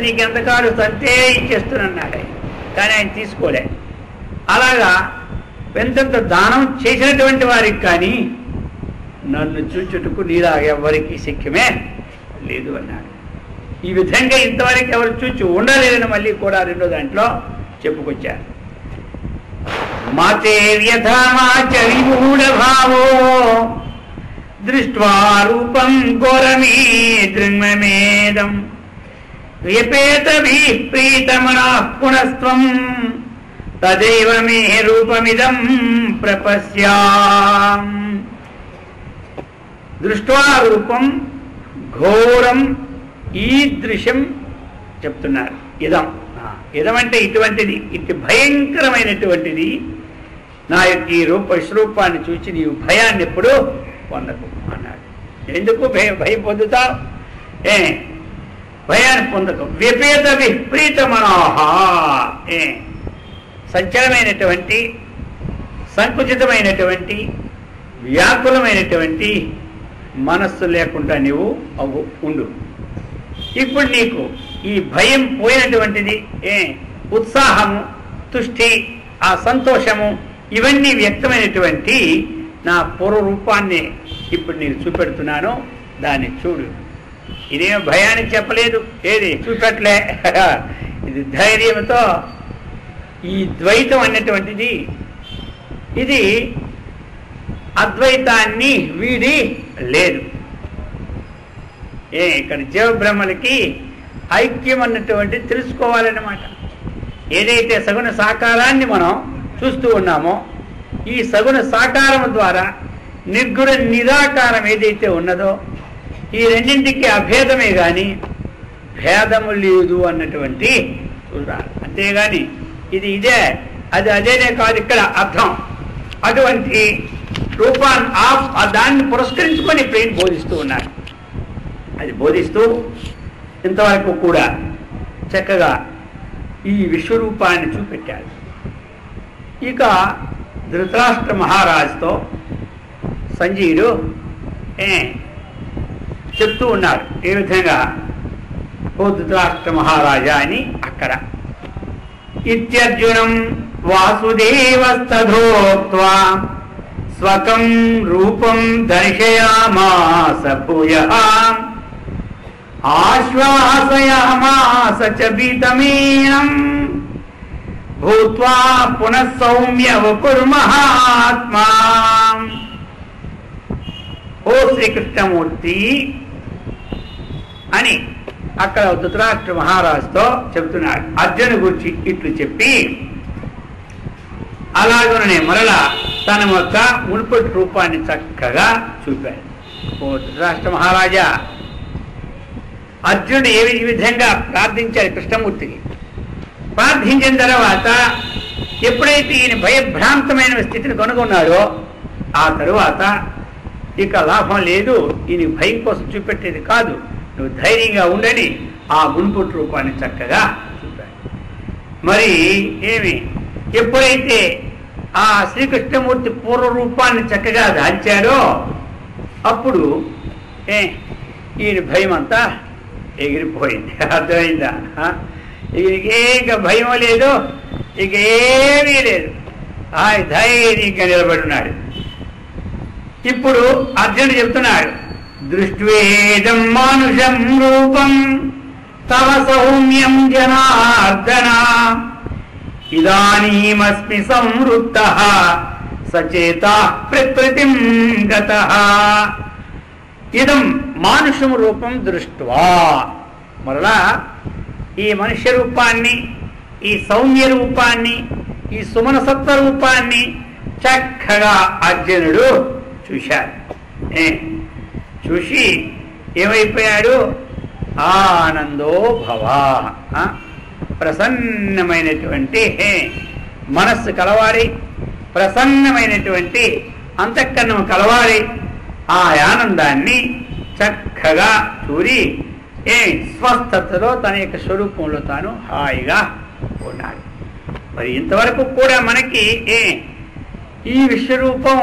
నీకెంత కాడు అంతే ఇచ్చేస్తున్నాడు. కానీ ఆయన తీసుకోలే. అలాగా ఎంతెంత దానం చేసినటువంటి వారికి కానీ నన్ను చూచుటకు నీలా ఎవరికి శక్యమే లేదు అన్నాడు. ఈ విధంగా ఇంతవరకు ఎవరు చూచి ఉండలేదని మళ్ళీ కూడా 2వ దాంట్లో చెప్పుకొచ్చారు. మాతే వ్యథామాచ విమూఢ భావో దృష్ట్వా రూపం ఘోరమీ దృంగమేదం వ్యపేతభిః ప్రీతమనః పునస్త్వం తదైవ మే రూపమిదం ప్రపశ్యాం. దృష్ట్వా రూపం ఘోరం ఈదృశం చెప్తున్నారు. ఇదమంటే ఇటువంటిది, ఇటు భయంకరమైనటువంటిది. నా యొక్క ఈ విశ్వరూపాన్ని చూచి నీవు భయాన్ని ఎప్పుడు పొందకు అన్నాడు. ఎందుకు భయం పొందుతావు? భయాన్ని పొందకు. వ్యపేత విప్రీత మనోహ, సంచలమైనటువంటి సంకుచితమైనటువంటి వ్యాకులమైనటువంటి మనస్సు లేకుండా నీవు ఉండు. ఇప్పుడు నీకు ఈ భయం పోయినటువంటిది, ఉత్సాహము, తుష్టి, ఆ సంతోషము ఇవన్నీ వ్యక్తమైనటువంటి నా పూర్వ రూపాన్ని ఇప్పుడు నేను చూపెడుతున్నాను, దాన్ని చూడు. ఇదేమో భయాన్ని చెప్పలేదు, ఏది చూపెట్టలే. ఇది ధైర్యంతో ఈ ద్వైతం అన్నటువంటిది ఇది అద్వైతాన్ని వీడి లేదు. ఇక్కడ జీవబ్రహ్మలకి ఐక్యం అన్నటువంటి తెలుసుకోవాలన్నమాట. ఏదైతే సగుణ సాకారాన్ని మనం చూస్తూ ఉన్నామో ఈ సగుణ సాకారం ద్వారా నిర్గుణ నిరాకారం ఏదైతే ఉన్నదో ఈ రెండింటికి అభేదమే గాని భేదము లేదు అన్నటువంటి చూడాలి. అంతేగాని ఇది ఇదే అది అదేనే కాదు ఇక్కడ అర్థం. అటువంటి రూపాన్ని దాన్ని పురస్కరించుకొని ఇప్పుడు బోధిస్తూ ఉన్నారు. అది బోధిస్తూ ఇంతవరకు కూడా చక్కగా ఈ విశ్వరూపాన్ని చూపెట్టాడు. ఇక ధృతరాష్ట్ర మహారాజుతో సంజయుడు చెప్తూ ఉన్నారు ఏ విధంగా, ఓ ధృతరాష్ట్ర మహారాజా అని. అక్కడ ఇత్యర్జునం వాసుదేవస్తథోక్త్వా స్వకం రూపం దర్శయామాస భూయః ఆశ్వాసయామాస చ భీతమేనం భూత్వా పునః సౌమ్య వపుర్మహాత్మా. ఓ శ్రీకృష్ణమూర్తి అని అక్కడ ధృతరాష్ట్ర మహారాజుతో చెబుతున్నాడు. అర్జును గురించి ఇట్లు చెప్పి అలాగనే మరలా తన యొక్క మునుపటి రూపాన్ని చక్కగా చూపాడు. ఓ ధృతరాష్ట్ర మహారాజా, అర్జునుడు ఏ విధంగా ప్రార్థించాడు కృష్ణమూర్తికి. ప్రార్థించిన తర్వాత ఎప్పుడైతే ఈయన భయభ్రాంతమైన స్థితిని కనుగొన్నాడో ఆ తరువాత ఇక లాభం లేదు, ఈయన భయం కోసం చూపెట్టేది కాదు, నువ్వు ధైర్యంగా ఉండని ఆ మునుపటి రూపాన్ని చక్కగా చూపాడు. మరి ఎప్పుడైతే ఆ శ్రీకృష్ణమూర్తి పూర్వ రూపాన్ని చక్కగా దాల్చాడో అప్పుడు ఈయన భయం అంతా ఎగిరిపోయింది. అర్థమైందా? ఇక భయం లేదు, ఇక ఏమీ లేదు, ధైర్యంగా నిలబడున్నాడు. ఇప్పుడు అర్జునుడు చెప్తున్నాడు, దృష్ట్వేదం మానుషం రూపం తవ సౌమ్యం జనార్దన ఇదానీమస్మి సంవృత్తః సచేతః ప్రకృతిం గతః ఇదం మానుషం రూపం దృష్ట్వా. మరలా ఈ మనుష్య రూపాన్ని, ఈ సౌమ్య రూపాన్ని, ఈ సుమనసత్వ రూపాన్ని చక్కగా అర్జునుడు చూశాడు. చూసి ఏమైపోయాడు? ఆనందో భవా, ప్రసన్నమైనటువంటి మనస్సు కలవాలి, ప్రసన్నమైనటువంటి అంతఃకరణం కలవాలి. ఆ ఆనందాన్ని చక్కగా చూరి స్వస్థతలో తన యొక్క స్వరూపంలో తాను హాయిగా ఉన్నాడు. మరి ఇంతవరకు కూడా మనకి ఈ విశ్వరూపం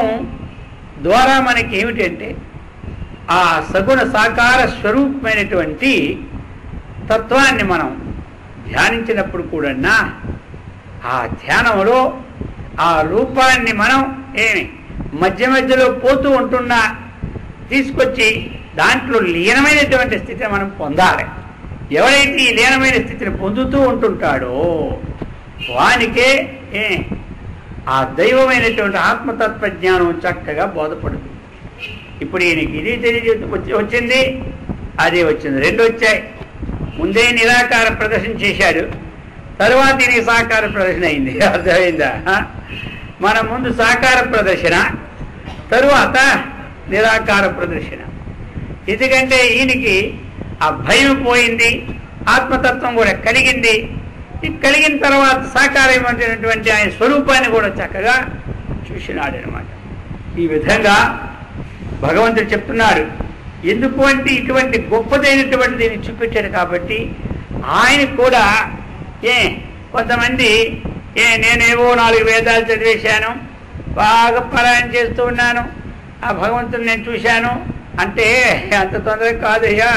ద్వారా మనకి ఏమిటంటే ఆ సగుణ సాకార స్వరూపమైనటువంటి తత్వాన్ని మనం ధ్యానించినప్పుడు కూడా ఆ ధ్యానంలో ఆ రూపాన్ని మనం మధ్య మధ్యలో పోతూ ఉంటున్నా తీసుకొచ్చి దాంట్లో లీనమైనటువంటి స్థితిని మనం పొందాలి. ఎవరైతే ఈ లీనమైన స్థితిని పొందుతూ ఉంటుంటాడో వానికే ఆ దైవమైనటువంటి ఆత్మతత్వ జ్ఞానం చక్కగా బోధపడుతుంది. ఇప్పుడు ఈయనకి ఇది తెలియ వచ్చింది, అదే వచ్చింది, రెండు వచ్చాయి. ముందే నిరాకార ప్రదర్శన చేశాడు, తరువాత ఈయన సాకార ప్రదర్శన అయింది. అర్థమైందా? మన ముందు సాకార ప్రదర్శన, తరువాత నిరాకార ప్రదర్శన. ఎందుకంటే ఈయనకి ఆ భయం పోయింది, ఆత్మతత్వం కూడా కలిగింది. కలిగిన తర్వాత సాకారమైనటువంటి ఆయన స్వరూపాన్ని కూడా చక్కగా చూసినాడు అనమాట. ఈ విధంగా భగవంతుడు చెప్తున్నాడు. ఎందుకు అంటే ఇటువంటి గొప్పదైనటువంటి దీన్ని చూపించాడు కాబట్టి ఆయన కూడా కొంతమంది నేనేవో 4 వేదాలు చదివేశాను, బాగా పారాయణ చేస్తూ ఉన్నాను, ఆ భగవంతుని నేను చూశాను అంటే అంత తొందరగా కాదయ్యా,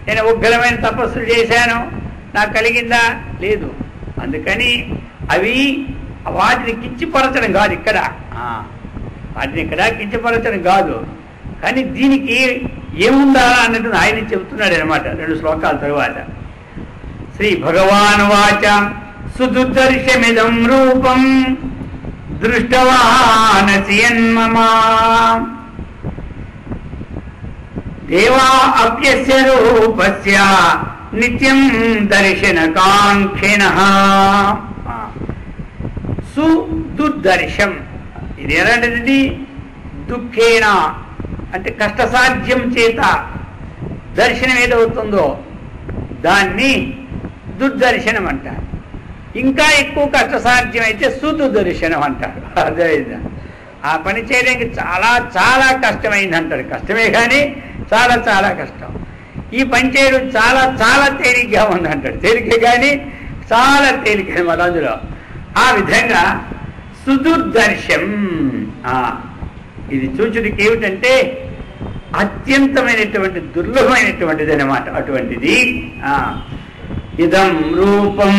నేను ఉగ్రమైన తపస్సులు చేశాను, నాకు కలిగిందా? లేదు. అందుకని అవి వాటిని కించిపరచడం కాదు ఇక్కడ, వాటిని ఇక్కడ కించిపరచడం కాదు, కానీ దీనికి ఏముందా అన్నట్టు ఆయన చెబుతున్నాడు అనమాట 2 శ్లోకాల తరువాత. శ్రీ భగవాన్ వాచ సుదుర్దర్శమిదం రూపం దృష్టవానసి యన్మమ దేవా అప్యస్య రూపస్య నిత్యం దర్శనకాంక్షిణః. సుదుర్దర్శం ఇది ఎలాంటిది? దుఃఖేణ అంటే కష్టసాధ్యం చేత దర్శనం ఏదవుతుందో దాన్ని దుర్దర్శనం అంటారు. ఇంకా ఎక్కువ కష్టసాధ్యం అయితే సుదుర్దర్శనం అంటారు. అర్థమైందా? ఆ పని చేయడానికి చాలా చాలా కష్టమైంది అంటారు. కష్టమే కానీ చాలా చాలా కష్టం. ఈ పని చేయడం చాలా చాలా తేలిగ్గా ఉందంటాడు. తేలికే కానీ చాలా తేలిక మన అందులో. ఆ విధంగా సుదుర్దర్శం ఇది చూచుడికి ఏమిటంటే అత్యంతమైనటువంటి దుర్లభమైనటువంటిది అన్నమాట. అటువంటిది ఇదం రూపం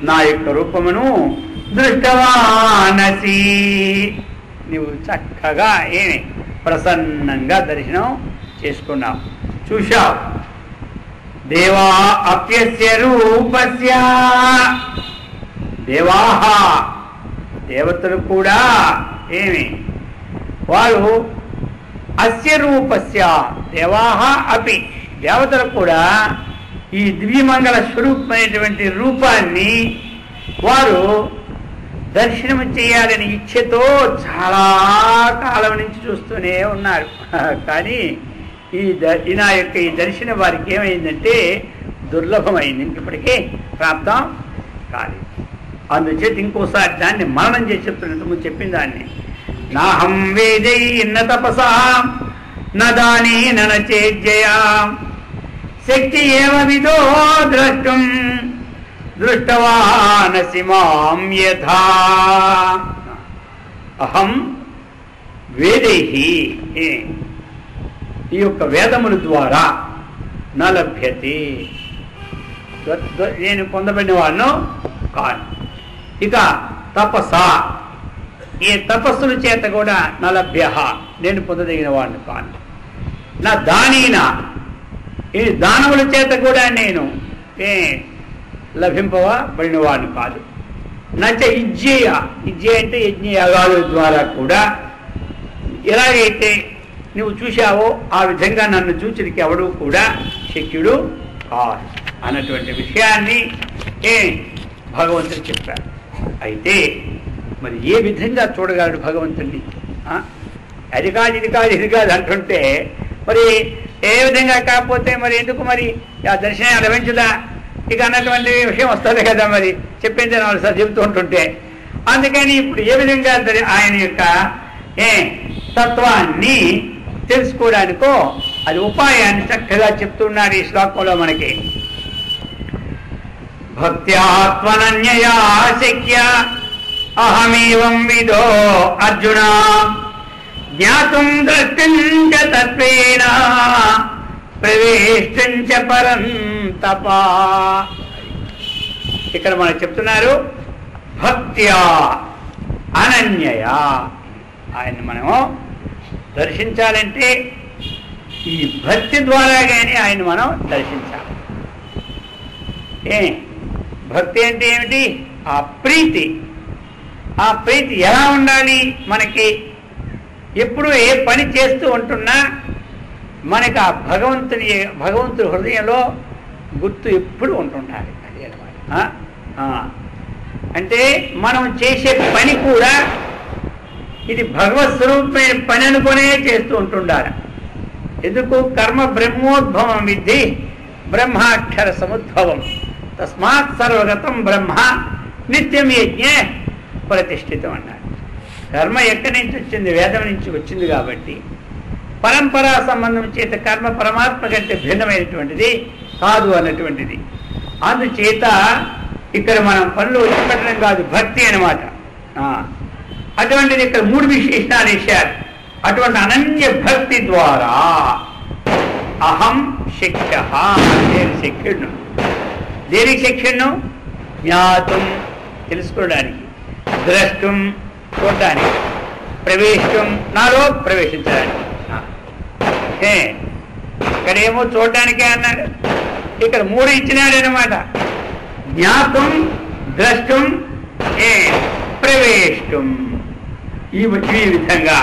నా యొక్క రూపమును దృష్టవానసి నువ్వు చక్కగా ఏమి ప్రసన్నంగా దర్శనం చేసుకున్నావు, చూశావు. దేవా అప్యస్య రూపస్య దేవాహ దేవతలు కూడా ఏమి వారు అస్య రూపస్య దేవాహ అపి దేవతలు కూడా ఈ దివ్యమంగళ స్వరూపమైనటువంటి రూపాన్ని వారు దర్శనం చేయాలని ఇచ్ఛతో చాలా కాలం నుంచి చూస్తూనే ఉన్నారు. కానీ నా యొక్క ఈ దర్శనం వారికి ఏమైందంటే దుర్లభమైంది, ఇప్పటికే ప్రాప్తం కాలేదు. అందుచేత ఇంకోసారి దాన్ని మననం చేసి చెప్తున్నట్టు ముందు చెప్పిన దాన్ని నాహం వేదై న తపసా నదాని నచేజ్యయా శక్తి ఏవ విదో ద్రష్టం దృష్టవానసి మాం యథా అహం వేదైహి ఈ యొక్క వేదముల ద్వారా నా లభ్యతే నేను పొందబడిన వాడును కాను. ఇక తపస ఈ తపస్సుల చేత కూడా నా లభ్య నేను పొందదగిన వాడిని కాను. నా దానిన ఈ దానముల చేత కూడా నేను లభింపబడిన వాడిని కాదు. నచ ఇజ్జేయ ఇజ్జేయ అంటే యజ్ఞయాగాల ద్వారా కూడా ఎలాగైతే నువ్వు చూశావో ఆ విధంగా నన్ను చూచిరికి ఎవడు కూడా శక్యుడు కాదు అన్నటువంటి విషయాన్ని భగవంతుడు చెప్పారు. అయితే మరి ఏ విధంగా చూడగలడు భగవంతుడిని? అది కాదు ఇది కాదు ఇది కాదు అంటుంటే మరి ఏ విధంగా కాకపోతే మరి ఎందుకు మరి ఆ దర్శనం లభించదా ఇక అన్నటువంటి విషయం వస్తుంది కదా. మరి చెప్పింది వాళ్ళు సార్ చెబుతూ ఉంటుంటే అందుకని ఇప్పుడు ఏ విధంగా ఆయన యొక్క తత్వాన్ని తెలుసుకోవడానికో అది ఉపాయాన్ని చక్కగా చెప్తున్నాడు ఈ శ్లోకంలో మనకి. భక్త్యాత్మనన్యయా శక్య అహమేవం విదో అర్జున జ్ఞాతుం ద్రష్టుం చ తత్వేన ప్రవేష్టం చ పరంతప. ఇక్కడ మనకు చెప్తున్నారు భక్త్యా అనన్యయా ఆయన్ని మనము దర్శించాలంటే ఈ భక్తి ద్వారా కానీ ఆయన మనం దర్శించాలి. భక్తి అంటే ఏమిటి? ఆ ప్రీతి. ఆ ప్రీతి ఎలా ఉండాలి? మనకి ఎప్పుడు ఏ పని చేస్తూ ఉంటున్నా మనకి ఆ భగవంతుడి హృదయంలో గుర్తు ఎప్పుడు ఉంటుండాలి. అది అన్నమాట. అంటే మనం చేసే పని కూడా ఇది భగవత్ స్వరూపమైన పని అనుకునే చేస్తూ ఉంటుండాలి. ఎందుకు? కర్మ బ్రహ్మోద్భవం విద్ధి బ్రహ్మాక్షర సముద్భవం తస్మాత్ సర్వగతం బ్రహ్మ నిత్యం యజ్ఞే ప్రతిష్ఠితం అన్నారు. కర్మ ఎక్కడి నుంచి వచ్చింది? వేదం నుంచి వచ్చింది. కాబట్టి పరంపరా సంబంధం చేత కర్మ పరమాత్మ కంటే భిన్నమైనటువంటిది కాదు అన్నటువంటిది. అందుచేత ఇక్కడ మనం పనులు పెట్టడం కాదు, భక్తి అన్నమాట. అటువంటిది ఇక్కడ 3 విశేషాలు ఇచ్చారు. అటువంటి అనన్య భక్తి ద్వారా అహం శిక్ష నేను శిక్షుడును. దేనికి శిక్షుడును? జ్ఞాతం తెలుసుకోవడానికి, ద్రష్టం చూడడానికి, ప్రవేశం నాలో ప్రవేశించడానికి. ఇక్కడేమో చూడడానికే అన్నాడు, ఇక్కడ 3 ఇచ్చినాడు అనమాట. జ్ఞాతం ద్రష్టం ప్రవేశం ఈ విధంగా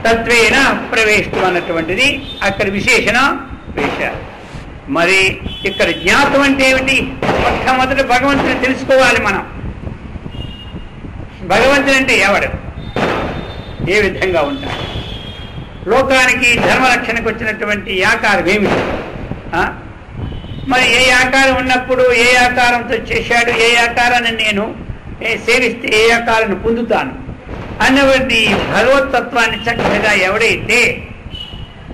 తత్వేన ప్రవేశం అన్నటువంటిది అక్కడ విశేషణం వేశారు. మరి ఇక్కడ జ్ఞాతం అంటే ఏమిటి? మొట్టమొదటి భగవంతుని తెలుసుకోవాలి మనం. భగవంతుడు అంటే ఎవడు, ఏ విధంగా ఉంటాడు, లోకానికి ధర్మరక్షణకు వచ్చినటువంటి ఆకారం ఏమిటి, మరి ఏ ఆకారం ఉన్నప్పుడు ఏ ఆకారంతో చేశాడు, ఏ ఆకారాన్ని నేను సేవిస్తే ఏ ఆకారాన్ని పొందుతాను అన్నటువంటి భగవతత్వాన్ని చక్కగా ఎవడైతే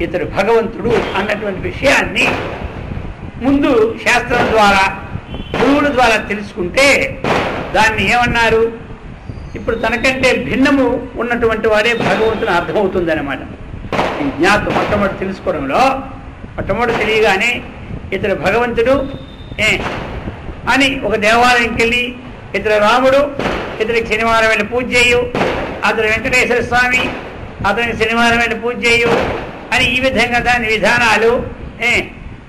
ఇతడు భగవంతుడు అన్నటువంటి విషయాన్ని ముందు శాస్త్రం ద్వారా గురువుల ద్వారా తెలుసుకుంటే దాన్ని ఏమన్నారు? ఇప్పుడు తనకంటే భిన్నము ఉన్నటువంటి వాడే భగవంతుని అర్థమవుతుందన్నమాట. ఈ జ్ఞాతం మొట్టమొదటి తెలుసుకోవడంలో మొట్టమొదటి తెలియగానే ఇతడు భగవంతుడు అని ఒక దేవాలయంకి వెళ్ళి ఇతడు రాముడు, ఇతడికి శనివారం వెళ్ళి పూజ చేయు, అతడు వెంకటేశ్వర స్వామి, అతనికి శనివారం వెళ్ళి పూజ చేయు అని ఈ విధంగా దాని విధానాలు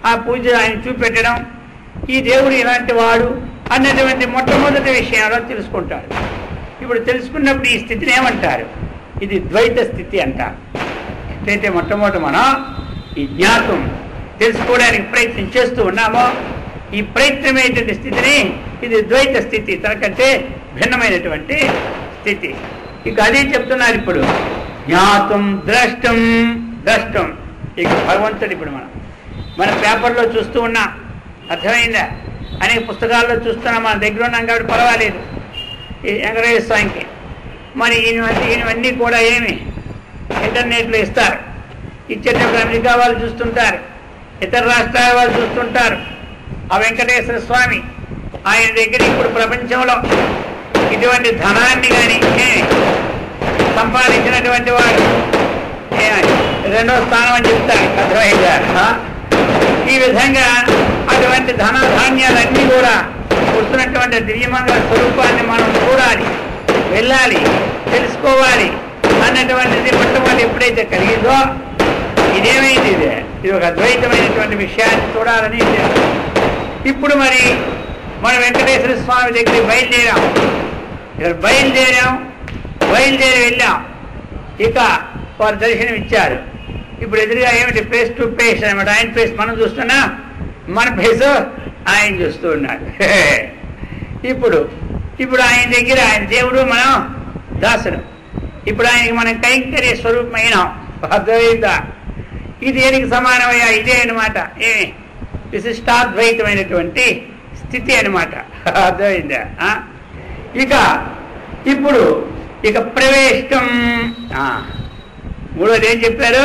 ఆ పూజ ఆయన చూపెట్టడం, ఈ దేవుడు ఇలాంటి వాడు అన్నటువంటి మొట్టమొదటి విషయంలో తెలుసుకుంటాడు. ఇప్పుడు తెలుసుకున్నప్పుడు ఈ స్థితిని ఏమంటారు? ఇది ద్వైత స్థితి అంటారు. ఎట్లయితే మొట్టమొదటి మనం ఈ జ్ఞాతం తెలుసుకోవడానికి ప్రయత్నం చేస్తూ ఉన్నామో ఈ ప్రయత్నమైనటువంటి స్థితిని ఇది ద్వైత స్థితి, తనకంటే భిన్నమైనటువంటి స్థితి. ఇక అదే చెప్తున్నారు ఇప్పుడు. జ్ఞాతం ద్రష్టం ద్రష్టం ఇక భగవంతుడు ఇప్పుడు మన పేపర్లో చూస్తూ ఉన్నాం, అర్థమైందా? అనేక పుస్తకాల్లో చూస్తున్నాం, మన దగ్గర ఉన్నాం కాబట్టి పర్వాలేదు. ఈ వెంకటేశ్వర స్వామికి మరి ఈయనవన్నీ కూడా ఏమి ఇంటర్నెట్లో ఇస్తారు, ఇచ్చేటప్పుడు అమెరికా వాళ్ళు చూస్తుంటారు, ఇతర రాష్ట్రాల వాళ్ళు చూస్తుంటారు. ఆ వెంకటేశ్వర స్వామి ఆయన దగ్గర ఇప్పుడు ప్రపంచంలో ఇటువంటి ధనాన్ని కానీ సంపాదించినటువంటి వాడు రెండో స్థానం అని చెప్తారు, అర్థమైందా? ఈ విధంగా అటువంటి ధనధాన్యాలన్నీ కూడా వస్తున్నటువంటి దివ్యమంగళ స్వరూపాన్ని మనం చూడాలి, వెళ్ళాలి, తెలుసుకోవాలి అన్నటువంటిది మొట్టమొదటి ఎప్పుడైతే కలిగిందో ఇదేమైంది? ఇది ఒక అద్వైతమైనటువంటి విషయాన్ని చూడాలని. ఇప్పుడు మరి మనం వెంకటేశ్వర స్వామి దగ్గరికి బయలుదేరి వెళ్ళాం. ఇక వారు దర్శనం ఇచ్చారు. ఇప్పుడు ఎదురుగా ఏమిటి? ఫేస్ టు ఫేస్ అనమాట. ఆయన ఫేస్ మనం చూస్తున్నా, మన ఫేస్ ఆయన చూస్తూ ఉన్నాడు. ఇప్పుడు ఆయన దగ్గర ఆయన దేవుడు, మనం దాసుడు. ఇప్పుడు ఆయనకి మనం కైంకర్య స్వరూపమైనాం, అర్థమైందా? ఇది దేనికి సమానమయ్యా? ఇదే అనమాట విశిష్టాద్వైతమైనటువంటి స్థితి అనమాట, అర్థమైందా? ఇప్పుడు ప్రవేశం, మూడోది ఏం చెప్పారు?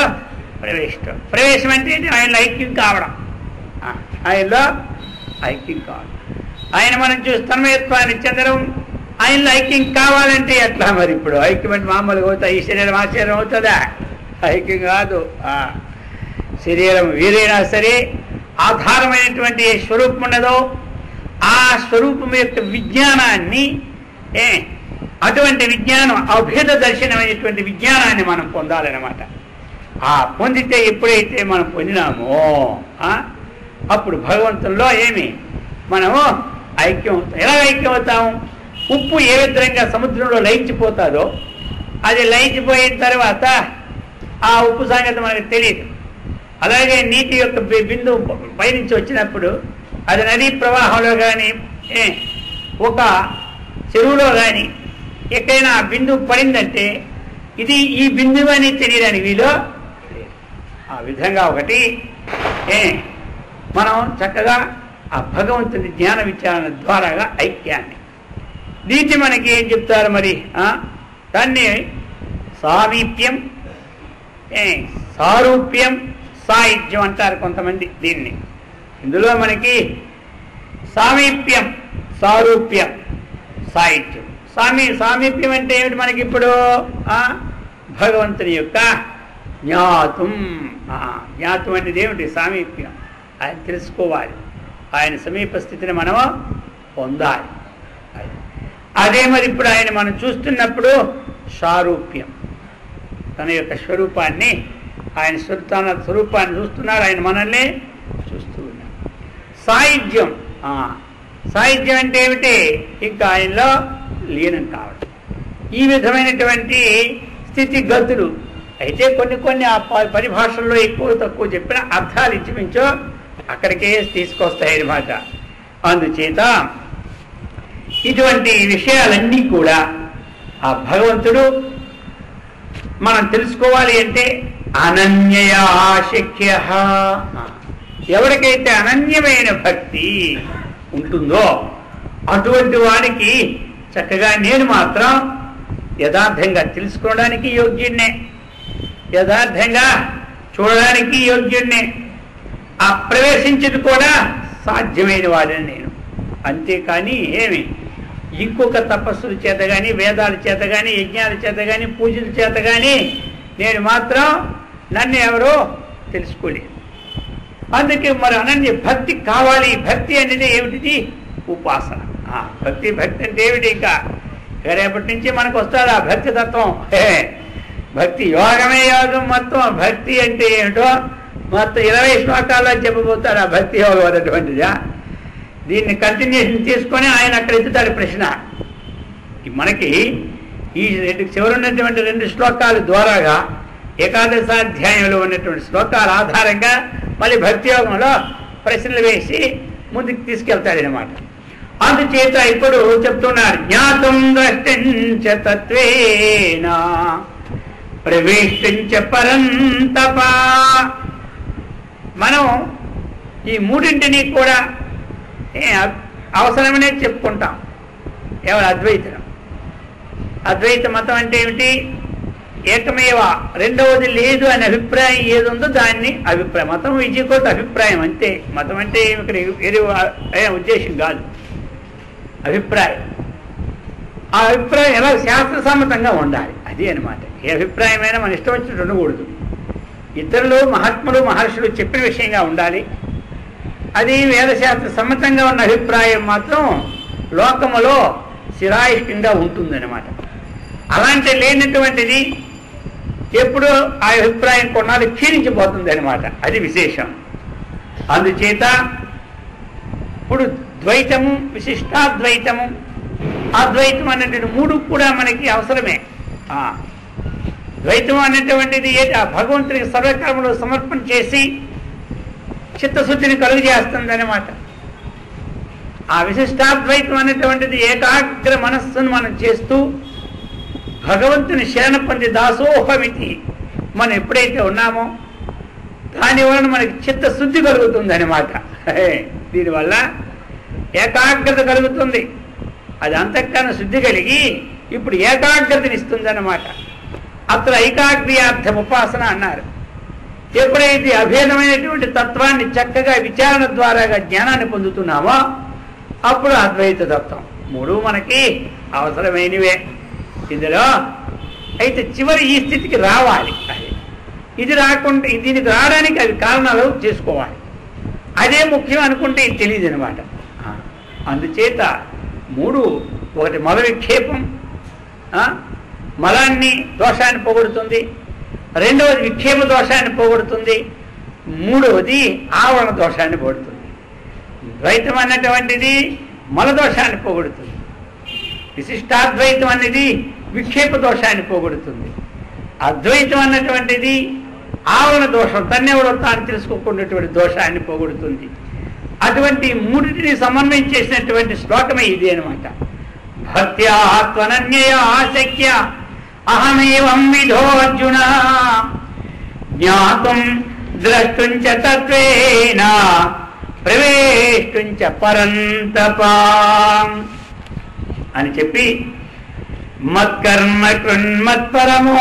ప్రవేశం అంటే ఆయనలో ఐక్యం కావడం, ఆయనలో ఐక్యం కావడం. ఆయన మనం తన్మయత్వాన్ని చెందడం, ఆయనలో ఐక్యం కావాలంటే ఎట్లా? మరి ఇప్పుడు ఐక్యం అంటే మామూలుగా అవుతా? ఈ శరీరం ఆ శరీరం అవుతుందా? ఐక్యం కాదు. శరీరం వీరైనా సరే ఆధారమైనటువంటి ఏ స్వరూపం ఉన్నదో ఆ స్వరూపం యొక్క విజ్ఞానాన్ని, అటువంటి విజ్ఞానం అభేద దర్శనమైనటువంటి విజ్ఞానాన్ని మనం పొందాలన్నమాట. పొందితే ఎప్పుడైతే మనం పొందినామో అప్పుడు భగవంతుల్లో మనము ఐక్యం అవుతాం. ఎలా ఐక్యం అవుతాము? ఉప్పు ఏ విధంగా సముద్రంలో లయించిపోతాదో, అది లయించిపోయిన తర్వాత ఆ ఉప్పు సంగతి మనకు తెలియదు. అలాగే నీటి యొక్క బిందువు పైనుంచి వచ్చినప్పుడు అది నదీ ప్రవాహంలో కానీ ఒక చెరువులో కానీ ఎక్కడైనా ఆ బిందువు పడిందంటే ఇది ఈ బిందువు అని తెలియడానికి వీలు. ఆ విధంగా ఒకటి మనం చక్కగా ఆ భగవంతుని జ్ఞాన విచారణ ద్వారాగా ఐక్యాన్ని, దీన్ని మనకి ఏం చెప్తారు మరి? దాన్ని సామీప్యం, సారూప్యం, సాయుధ్యం అంటారు కొంతమంది దీన్ని. ఇందులో మనకి సామీప్యం, సారూప్యం, సాయుధ్యం. సామీప్యం అంటే ఏమిటి? మనకి ఇప్పుడు భగవంతుని యొక్క జ్ఞాతం. జ్ఞాతం అనేది ఏమిటి? సామీప్యం. ఆయన తెలుసుకోవాలి, ఆయన సమీప స్థితిని మనము పొందాలి. అదే మరి ఇప్పుడు ఆయన మనం చూస్తున్నప్పుడు సారూప్యం, తన యొక్క స్వరూపాన్ని, ఆయన తన స్వరూపాన్ని చూస్తున్నారు, ఆయన మనల్ని చూస్తూ ఉన్నారు. సాయుధ్యం, సాయుధ్యం అంటే ఏమిటి? ఇంకా ఆయనలో లీనం కావడం. ఈ విధమైనటువంటి స్థితిగతులు. అయితే కొన్ని ఆ పరిభాషల్లో ఎక్కువ తక్కువ చెప్పిన అర్థాలు ఇచ్చిమించో అక్కడికే తీసుకొస్తాయన్నమాట. అందుచేత ఇటువంటి విషయాలన్నీ కూడా ఆ భగవంతుడు మనం తెలుసుకోవాలి అంటే అనన్యయా శక్య. ఎవరికైతే అనన్యమైన భక్తి ఉంటుందో అటువంటి వారికి చక్కగా నేను మాత్రం యథార్థంగా తెలుసుకోవడానికి యోగ్యుడినే, యథార్థంగా చూడడానికి యోగ్యుడినే, ఆ ప్రవేశించేది కూడా సాధ్యమైన వాడిని నేను. అంతేకాని ఏమి ఇంకొక తపస్సుల చేత కానీ, వేదాల చేత కానీ, యజ్ఞాల చేత కానీ, పూజల చేత కానీ నేను మాత్రం నన్ను ఎవరో తెలుసుకోలేదు. అందుకే మరి అనన్య భక్తి కావాలి. భక్తి అనేది ఏమిటిది? ఉపాసన. భక్తి అంటే ఏమిటి? ఇంకా రేపటి నుంచి మనకు వస్తుంది ఆ భక్తి తత్వం. భక్తి యోగమే యోగం మొత్తం. భక్తి అంటే ఏమిటో మొత్తం 20 శ్లోకాల్లో చెప్పబోతారు ఆ భక్తి యోగం అనేటువంటిదా. దీన్ని కంటిన్యూషన్ తీసుకొని ఆయన అక్కడ ఎత్తుతాడు ప్రశ్న. మనకి ఈ చివరున్నటువంటి 2 శ్లోకాల ద్వారాగా ఏకాదశాధ్యాయంలో ఉన్నటువంటి శ్లోకాల ఆధారంగా మళ్ళీ భక్తి యోగంలో ప్రశ్నలు వేసి ముందుకు తీసుకెళ్తాడనమాట. అందుచేత ఇప్పుడు చెప్తున్నారు, జ్ఞాతం ద్రష్టించ తత్వేన ప్రవేశించ పరంతప. మనం ఈ మూడింటిని కూడా అవసరమనే చెప్పుకుంటాం. ఎవరు? అద్వైతం. అద్వైత మతం అంటే ఏమిటి? ఏకమేవ, రెండవది లేదు అనే అభిప్రాయం ఏది ఉందో దాన్ని అభిప్రాయం. మతం విజయకోట అభిప్రాయం అంతే. మతం అంటే ఇక్కడ వేరే ఉద్దేశం కాదు, అభిప్రాయం. ఆ అభిప్రాయం ఎలా శాస్త్ర సమ్మతంగా ఉండాలి, అది అనమాట. ఏ అభిప్రాయమైనా మన ఇష్టం వచ్చినట్టు ఉండకూడదు. ఇతరులు మహాత్ములు మహర్షులు చెప్పిన విషయంగా ఉండాలి. అది వేదశాస్త్ర సమ్మతంగా ఉన్న అభిప్రాయం మాత్రం లోకములో శిరాయిష్టంగా ఉంటుందన్నమాట. అలాంటి లేనటువంటిది ఎప్పుడు ఆ అభిప్రాయం కొన్నాళ్ళు క్షీణించిపోతుంది అనమాట. అది విశేషం. అందుచేత ఇప్పుడు ద్వైతము, విశిష్టాద్వైతము, అద్వైతం అనేటువంటి 3 కూడా మనకి అవసరమే. ద్వైతం అనేటువంటిది ఆ భగవంతునికి సర్వకర్మలు సమర్పణ చేసి చిత్తశుద్ధిని కలుగు చేస్తుంది అనమాట. ఆ విశిష్టాద్వైతం అనేటువంటిది ఏకాగ్ర మనస్సును మనం చేస్తూ భగవంతుని శరణ పొంది దాసోహమితి మనం ఎప్పుడైతే ఉన్నామో దానివలన మనకి చిత్తశుద్ధి కలుగుతుంది అనమాట. దీనివల్ల ఏకాగ్రత కలుగుతుంది. అది అంతఃకరణ శుద్ధి కలిగి ఇప్పుడు ఏకాగ్రతని ఇస్తుంది అన్నమాట. అత్ర ఐకాగ్ర్యార్థం ఉపాసన అన్నారు. ఎప్పుడైతే అభేదమైనటువంటి తత్వాన్ని చక్కగా విచారణ ద్వారాగా జ్ఞానాన్ని పొందుతున్నామో అప్పుడు అద్వైత తత్వం. 3 మనకి అవసరమైనవే ఇందులో. అయితే చివరి ఈ స్థితికి రావాలి. ఇది రాకుండా దీనికి రావడానికి అవి కారణాలు చేసుకోవాలి. అదే ముఖ్యం అనుకుంటే ఇది తెలియదు అనమాట. అందుచేత 3, ఒకటి మల విక్షేపం, మలాన్ని దోషాన్ని పోగొడుతుంది. రెండవది విక్షేప దోషాన్ని పోగొడుతుంది. మూడవది ఆవరణ దోషాన్ని పోగొడుతుంది. ద్వైతం అన్నటువంటిది మల దోషాన్ని పోగొడుతుంది. విశిష్టాద్వైతం అనేది విక్షేప దోషాన్ని పోగొడుతుంది. అద్వైతం అన్నటువంటిది ఆవరణ దోషం, తన్నెవరో తాను తెలుసుకోకున్నటువంటి దోషాన్ని పోగొడుతుంది. అటువంటి 3టిని సమన్వయం చేసినటువంటి శ్లోకమే ఇది అనమాట. భక్త్యా త్వనన్యయా ఆశక్య అహమేవం విధో అర్జున జ్ఞాతుం ద్రష్టుంచ తత్వేన ప్రవేష్టుంచ పరంతప అని చెప్పి మత్కర్మ కృన్మత్పరమో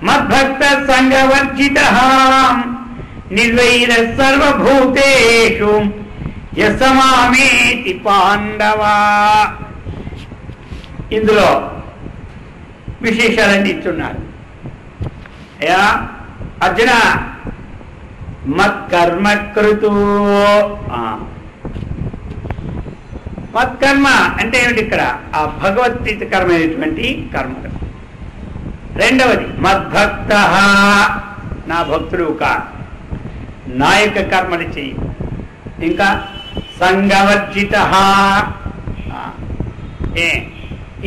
మద్భక్త సంగవర్జిత నిర్వైర సర్వభూతేషు యసమామేతి పాండవా. ఇందులో విశేషాలన్నీ ఇస్తున్నారు. అయ్యా అర్జున, మత్కర్మ కృతు. మత్కర్మ అంటే ఏమిటి? ఇక్కడ ఆ భగవద్గీతకరమైనటువంటి కర్మలు. రెండవది మద్భక్త, నా భక్తుడు కా, నా యొక్క కర్మలు చెయ్యి. ఇంకా సంగవర్జిత,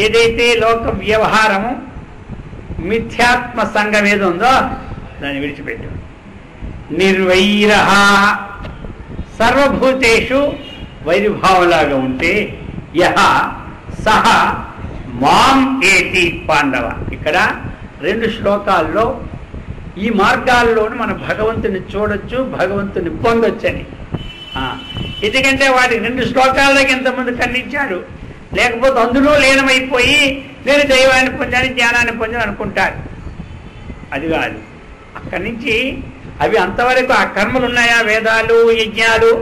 ఏదైతే లోక వ్యవహారము మిథ్యాత్మ సంఘం ఏదో ఉందో దాన్ని విడిచిపెట్టు. నిర్వైర సర్వభూతేషు వైరుభావంలాగా ఉంటే యహ సహ మాం ఏతి పాండవ. ఇక్కడ 2 శ్లోకాల్లో ఈ మార్గాల్లోనూ మన భగవంతుని చూడొచ్చు, భగవంతుని పొందొచ్చని. ఎందుకంటే వాటి 2 శ్లోకాలకి ఇంతమంది ఖండించారు. లేకపోతే అందులో లీనమైపోయి నేను దైవాన్ని పొందాను, జ్ఞానాన్ని పొందాను అనుకుంటారు. అది కాదు. అక్కడి నుంచి అవి అంతవరకు ఆ కర్మలు ఉన్నాయా, వేదాలు, యజ్ఞాలు,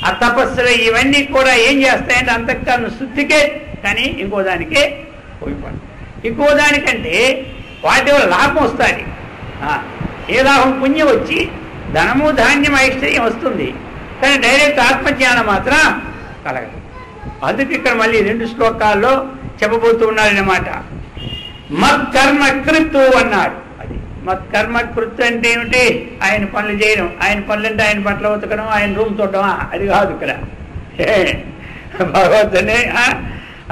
ఆ తపస్సులు ఇవన్నీ కూడా ఏం చేస్తాయంటే అంతఃకరణ శుద్ధికే, కానీ ఇంకో దానికే పోయిపోయి. ఇంకో దానికంటే వాటి వల్ల లాభం వస్తుంది. ఏ లాభం? పుణ్యం వచ్చి ధనము, ధాన్యం, ఐశ్వర్యం వస్తుంది. కానీ డైరెక్ట్ ఆత్మజ్ఞానం మాత్రం కలగదు. అందుకు ఇక్కడ మళ్ళీ 2 శ్లోకాల్లో చెప్పబోతూ ఉన్నారన్నమాట. మత్కర్మ కృత్తు అన్నారు. అది మత్కర్మ కృత్తు అంటే ఏమిటి? ఆయన పనులు చేయడం. ఆయన పనులు అంటే ఆయన బట్టలు ఉతకడం, ఆయన రూమ్ చూడడం, అది కాదు. ఇక్కడ భగవంతుని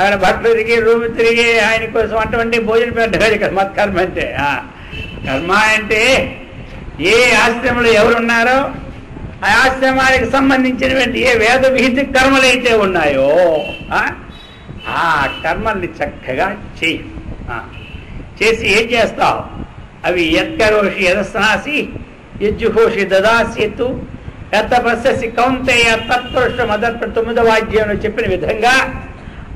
ఆయన బట్టలు తిరిగి, రూమ్ తిరిగి, ఆయన కోసం అటువంటి భోజనం పెట్టారు. ఇక్కడ మత్కర్మ అంటే కర్మ అంటే ఏ ఆశ్రమంలో ఎవరున్నారో ఆ ఆశ్రమానికి సంబంధించినటువంటి ఏ వేద విహిత కర్మలు అయితే ఉన్నాయో ఆ కర్మల్ని చక్కగా చేసి ఏం చేస్తావు? అవి యత్కరోషి యదస్నాసి యజ్జుహోషి దదాస్యతు యత్తపస్యసి కౌంతేయ తత్పురుష మదర్ప 9వ అధ్యాయంలో చెప్పిన విధంగా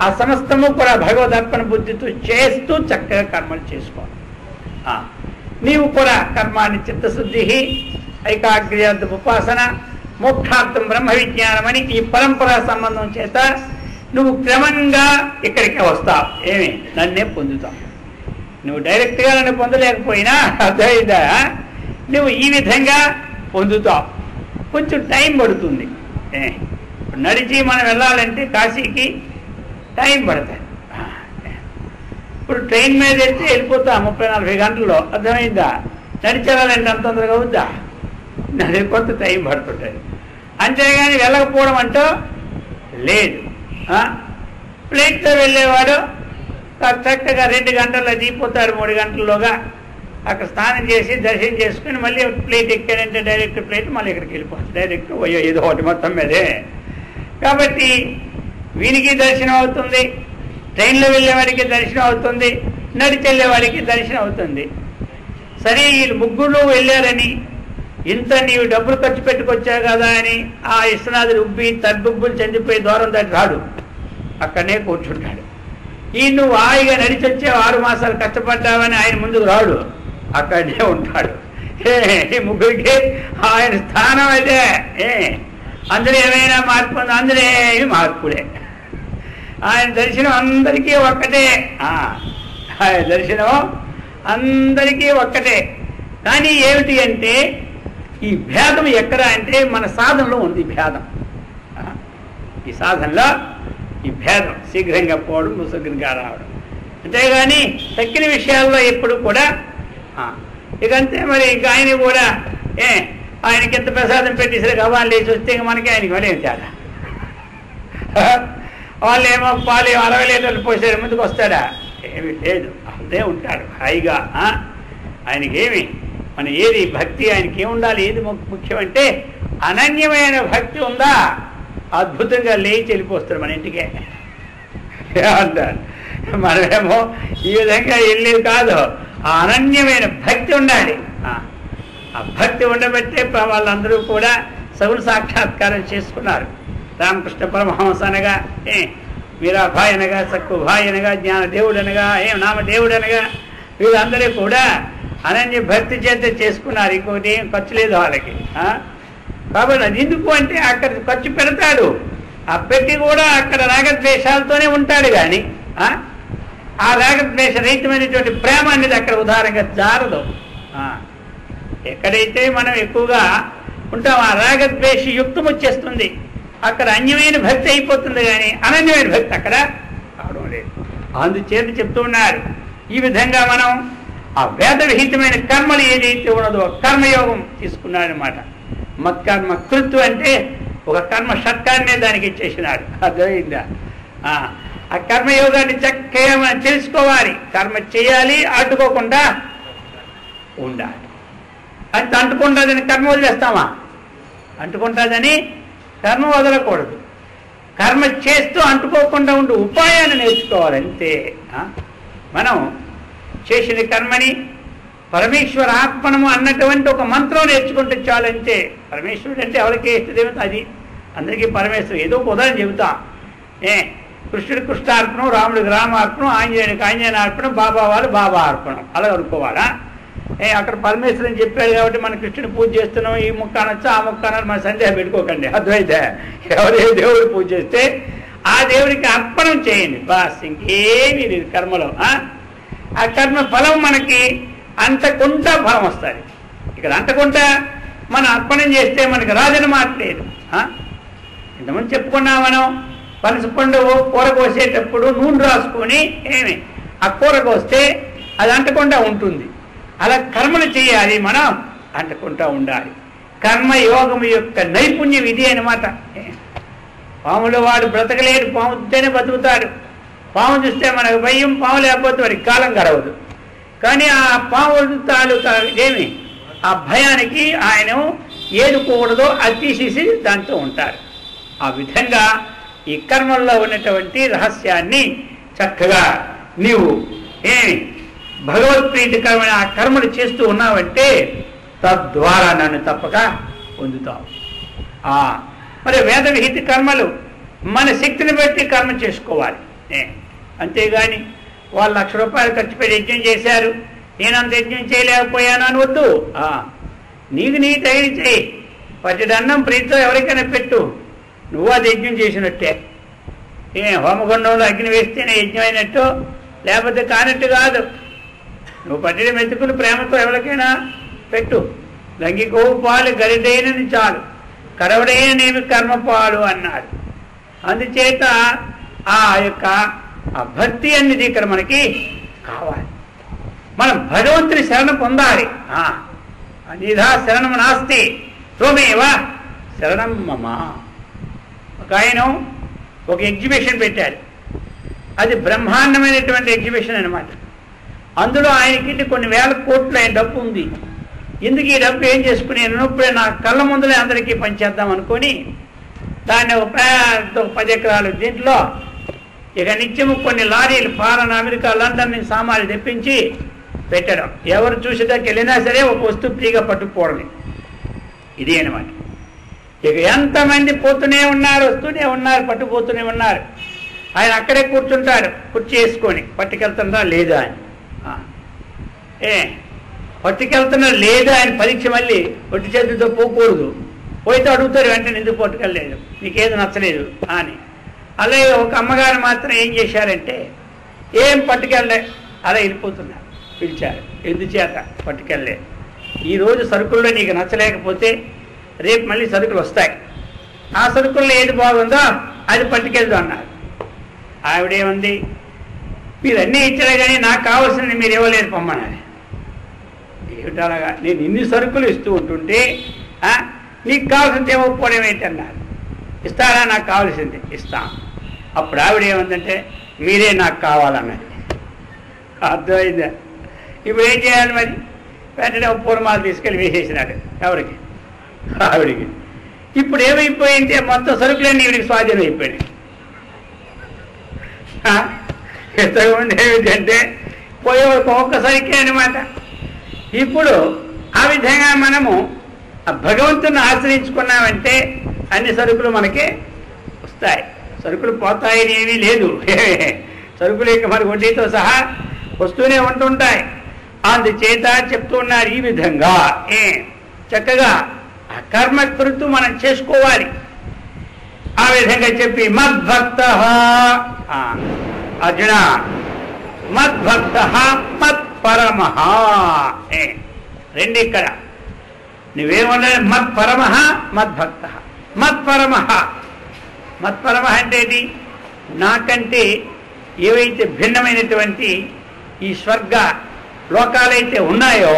ఆ సమస్తము కూడా భగవదర్పణ బుద్ధితో చేస్తూ చక్కగా కర్మలు చేసుకోవాలి. నీవు కూడా కర్మాన్ని చిత్తశుద్ధి, ఐకాగ్ర్యార్థ ఉపాసన, మోక్షార్థం బ్రహ్మ విజ్ఞానం అని ఈ పరంపరా సంబంధం చేత నువ్వు క్రమంగా ఇక్కడికే వస్తావు. ఏమి? నన్నే పొందుతావు. నువ్వు డైరెక్ట్గా నన్ను పొందలేకపోయినా అర్థమైందా? నువ్వు ఈ విధంగా పొందుతావు. కొంచెం టైం పడుతుంది. నడిచి మనం వెళ్ళాలంటే కాశీకి టైం పడుతుంది. ఇప్పుడు ట్రైన్ మీద వెళ్తే వెళ్ళిపోతా 30-40 గంటల్లో. అర్థమైందా? నడిచి వెళ్ళాలంటే అంత తొందరగా అవుద్దా? అది కొంత టైం పడుతుంటుంది. అంతేగాని వెళ్ళకపోవడం అంటూ లేదు. ప్లేట్తో వెళ్ళేవాడు చక్కగా 2 గంటల్లో దిగిపోతాడు. 3 గంటల్లోగా అక్కడ స్నానం చేసి దర్శనం చేసుకుని మళ్ళీ ప్లేట్ ఎక్కాడంటే డైరెక్ట్ ప్లేట్ మళ్ళీ ఇక్కడికి వెళ్ళిపోతుంది. డైరెక్ట్ ఏదో ఒకటి మొత్తం మీదే. కాబట్టి వీనికి దర్శనం అవుతుంది, ట్రైన్లో వెళ్ళేవాడికి దర్శనం అవుతుంది, నడిచి వెళ్ళేవాడికి దర్శనం అవుతుంది. సరే వీళ్ళు ముగ్గురు వెళ్ళారని, ఇంత నీవు డబ్బులు ఖర్చు పెట్టుకొచ్చావు కదా అని ఆ విశ్వనాథుడు ఉబ్బి తగ్గుబ్బులు చెందిపోయి దూరం దాటి రాడు, అక్కడనే కూర్చుంటాడు. ఈ నువ్వు హాయిగా నడిచి వచ్చావు, 6 మాసాలు కష్టపడ్డావని ఆయన ముందుకు రాడు, అక్కడనే ఉంటాడు. ఈ ముగ్గురికి ఆయన స్థానం అదే. అందులో ఏమైనా మార్పు ఉంది? అందులో ఏమి మార్పులే. ఆయన దర్శనం అందరికీ ఒక్కటే. ఆయన దర్శనం అందరికీ ఒక్కటే. కానీ ఏమిటి అంటే ఈ భేదం ఎక్కడ అంటే మన సాధనలో ఉంది భేదం. ఈ సాధనలో ఈ భేదం శీఘ్రంగా పోవడం, ముసుగ్రంగా రావడం. అంతేగాని తక్కిన విషయాల్లో ఎప్పుడు కూడా ఇకంతే. మరి ఇంకా ఆయన కూడా ఆయనకి ఎంత ప్రసాదం పెట్టేసరి గవాళ్ళు లేచి వస్తే మనకి ఆయనకి మరేం తేడా? వాళ్ళు ఏమో పాలు 60 లీటర్లు పోసారు, ముందుకు వస్తాడా? ఏమి లేదు, అదే ఉంటాడు హాయిగా. ఆయనకేమి మన ఏది భక్తి ఆయనకి ఏముండాలి? ఏది ముఖ్యం అంటే అనన్యమైన భక్తి ఉందా, అద్భుతంగా లేచి వెళ్ళిపోస్తాడు మన ఇంటికే అంటారు. మనమేమో ఈ విధంగా వెళ్ళేది కాదు, ఆ అనన్యమైన భక్తి ఉండాలి. ఆ భక్తి ఉండబట్టే వాళ్ళందరూ కూడా సగుణ సాక్షాత్కారం చేసుకున్నారు. రామకృష్ణ పరమహంస అనగా మీరాభాయ్ అనగా, సక్కుభాయ్ అనగా, జ్ఞానదేవుడు అనగా, నామదేవుడు అనగా, వీళ్ళందరూ కూడా అనన్య భక్తి చేత చేసుకున్నారు. ఇంకోటి ఏం ఖర్చు లేదు వాళ్ళకి. కాబట్టి అది ఎందుకు అంటే అక్కడ ఖర్చు పెడతాడు, ఆ పెట్టి కూడా అక్కడ రాగద్వేషాలతోనే ఉంటాడు. కానీ ఆ రాగద్వేష రహితమైనటువంటి ప్రేమ అనేది అక్కడ ఉదారంగా జారదు. ఎక్కడైతే మనం ఎక్కువగా ఉంటాం ఆ రాగద్వేష యుక్తం వచ్చేస్తుంది, అక్కడ అన్యమైన భక్తి అయిపోతుంది. కానీ అనన్యమైన భక్తి అక్కడ అవడం లేదు. అందుచేత చెప్తూ ఉన్నారు ఈ విధంగా మనం ఆ వేద విహితమైన కర్మలు ఏదైతే ఉన్నదో కర్మయోగం తీసుకున్నాడనమాట. మత్కర్మ కృత్తు అంటే ఒక కర్మ షట్కాన్నే దానికి ఇచ్చేసినాడు. అర్థమైందా? ఆ కర్మయోగాన్ని చక్కగా మనం తెలుసుకోవాలి. కర్మ చేయాలి, అడ్డుకోకుండా ఉండాలి. అది అంటుకుంటుందని కర్మ వదిలేస్తామా? అంటుకుంటుందని కర్మ వదలకూడదు. కర్మ చేస్తూ అంటుకోకుండా ఉండి ఉపాయాన్ని నేర్చుకోవాలి అంతే. మనం చేసిన కర్మని పరమేశ్వర ఆత్మనము అన్నటువంటి ఒక మంత్రం నేర్చుకుంటే చాలంతే. పరమేశ్వరుడు అంటే ఎవరికి ఇష్టదేవత అది, అందరికీ పరమేశ్వరుడు. ఏదో ఒక ఉదాహరణ చెబుతా. కృష్ణుడి కృష్ణార్పణం, రాముడికి రామార్పణం, ఆంజనేయుడికి ఆంజనేయార్పణం, బాబా వాళ్ళు బాబా అర్పణం అలా అనుకోవాలా? అక్కడ పరమేశ్వరుడు అని చెప్పాడు కాబట్టి మనం కృష్ణుని పూజ చేస్తున్నాం, ఈ ముక్క అనొచ్చు ఆ ముక్క అనొచ్చు, మన సందేహం పెట్టుకోకండి. అద్వైత ఎవరే దేవుడు పూజ చేస్తే ఆ దేవుడికి అర్పణం చేయండి బాస్, ఇంకేమీ లేదు కర్మలో. ఆ కర్మ ఫలం మనకి అంతకుంటా ఫలం వస్తుంది. ఇక్కడ అంతకుంటా మనం అర్పణం చేస్తే మనకి రాజన మాట్లేదు. ఇంతమంది చెప్పుకున్నాం మనం, పనస పండు కూర కోసేటప్పుడు నూనె రాసుకొని ఆ కూర కోస్తే అది అంటకుండా ఉంటుంది. అలా కర్మలు చేయాలి, మనం అంటకుండా ఉండాలి. కర్మయోగం యొక్క నైపుణ్యం ఇది అనమాట. పాములు వాడు బ్రతకలేడు, పాము చూస్తేనే బతుకుతాడు. పాము చూస్తే మనకు భయం, పాము లేకపోతే వాడికి కాలం గడవదు. కానీ ఆ పాము తాలూకా ఆ భయానికి ఆయన ఏదుకూడదో అది తీసేసి దాంతో ఉంటారు. ఆ విధంగా ఈ కర్మల్లో ఉన్నటువంటి రహస్యాన్ని చక్కగా నీవు భగవత్ప్రీతికరమైన ఆ కర్మలు చేస్తూ ఉన్నావంటే తద్వారా నన్ను తప్పక పొందుతావు. మరి వేద విహిత కర్మలు మన శక్తిని బట్టి కర్మ చేసుకోవాలి. అంతేగాని వాళ్ళు 1,00,000 రూపాయలు ఖర్చు పెట్టి యజ్ఞం చేశారు, నేనంత యజ్ఞం చేయలేకపోయాను అని వద్దు. నీకు నీ తగిన చేయి. పచ్చడన్నం ప్రీతితో ఎవరికైనా పెట్టు, నువ్వు అది యజ్ఞం చేసినట్టే. హోమగుండంలో అగ్ని వేస్తేనే యజ్ఞం అయినట్టు, లేకపోతే కానట్టు కాదు. నువ్వు పట్టడి మెతుకులు ప్రేమతో ఎవరికైనా పెట్టు. లంగి కొవ్వు పాలు గరిడైనది చాలు, కరవడైననేమి కర్మపాలు అన్నారు. అందుచేత ఆ యొక్క ఆ భక్తి అనేది ఇక్కడ మనకి కావాలి. మనం భగవంతుని శరణ పొందాలి. అనిధా శరణం నాస్తి త్వమేవ శరణం మమ. ఒక ఆయన ఒక ఎగ్జిబిషన్ పెట్టారు. అది బ్రహ్మాండమైనటువంటి ఎగ్జిబిషన్ అనమాట. అందులో ఆయనకి కొన్ని వేల కోట్ల డబ్బు ఉంది. ఎందుకు ఈ డబ్బు ఏం చేసుకున్నాను, ఇప్పుడే నా కళ్ళ ముందులే అందరికీ పనిచేద్దాం అనుకొని దాన్ని ఒక పెద్ద 10 ఎకరాలు దీంట్లో ఇక నిత్యము కొన్ని లారీలు ఫారెన్, అమెరికా, లండన్ నుంచి సామాన్లు తెప్పించి పెట్టడం. ఎవరు చూసేదానికి వెళ్ళినా సరే ఒక వస్తువు ఫ్రీగా పట్టుకుపోవడమే. ఇది అనమాట. ఇక ఎంతమంది పోతూనే ఉన్నారు, వస్తూనే ఉన్నారు, పట్టుకుపోతూనే ఉన్నారు. ఆయన అక్కడే కూర్చుంటాడు, కుర్చీ వేసుకొని పట్టుకెళ్తుందా లేదా అని. పట్టుకెళ్తున్నా లేదా అని పరీక్ష మళ్ళీ ఒట్టి చేతితో పోకూడదు. పోయితే అడుగుతారు వెంటనే, ఎందుకు పట్టుకెళ్ళలేదు, నీకేది నచ్చలేదు అని. అలాగే ఒక అమ్మగారు మాత్రం ఏం చేశారంటే ఏం పట్టుకెళ్ళలే, అలా వెళ్ళిపోతున్నారు. పిలిచారు, ఎందుచేత పట్టుకెళ్ళలే, ఈరోజు సరుకుల్లో నీకు నచ్చలేకపోతే రేపు మళ్ళీ సరుకులు వస్తాయి, ఆ సరుకుల్లో ఏది బాగుందో అది పట్టుకెళ్దు అన్నారు. ఆవిడేముంది, మీరు అన్నీ ఇచ్చారే కానీ నాకు కావాల్సింది మీరు ఇవ్వలేరు పొమ్మన్నారు. ఏమిటలాగా, నేను ఇన్ని సరుకులు ఇస్తూ ఉంటుంటే నీకు కావాల్సింది ఇవ్వకపోవడం ఏంటన్నారు. ఇస్తారా, నాకు కావాల్సింది ఇస్తాం. అప్పుడు ఆవిడ ఏముందంటే మీరే నాకు కావాలన్నది. అర్థమైందా? ఇప్పుడు ఏం చేయాలి మరి? వెంటనే పూర్మాలు తీసుకెళ్ళి వేసేసినాడు. ఎవరికి? ఆవిడికి. ఇప్పుడు ఏమైపోయింది, మొత్తం సరుకులన్నీ ఈవిడికి స్వాధీనం అయిపోయినాయి. ఎంతమంది ఏమిటంటే పోయేవాళ్ళకి ఒక్కసారికి అనమాట. ఇప్పుడు ఆ విధంగా మనము ఆ భగవంతుని ఆశ్రయించుకున్నామంటే అన్ని సరుకులు మనకి వస్తాయి. సరుకులు పోతాయని ఏమీ లేదు. సరుకులు ఇక మరి వడ్డీతో సహా వస్తూనే ఉంటుంటాయి. అందుచేత చెప్తూ ఉన్నారు ఈ విధంగా చక్కగా ఆ కర్మ కృతు మనం చేసుకోవాలి. ఆ విధంగా చెప్పి మద్భక్త అర్జున మద్భక్త మత్పరమ రెండు ఇక్కడ నువ్వేమన్నా మత్పరమ మద్భక్త. మత్పరమ మత్పరమ అంటే ఏంటి? నాకంటే ఏవైతే భిన్నమైనటువంటి ఈ స్వర్గ లోకాలైతే ఉన్నాయో,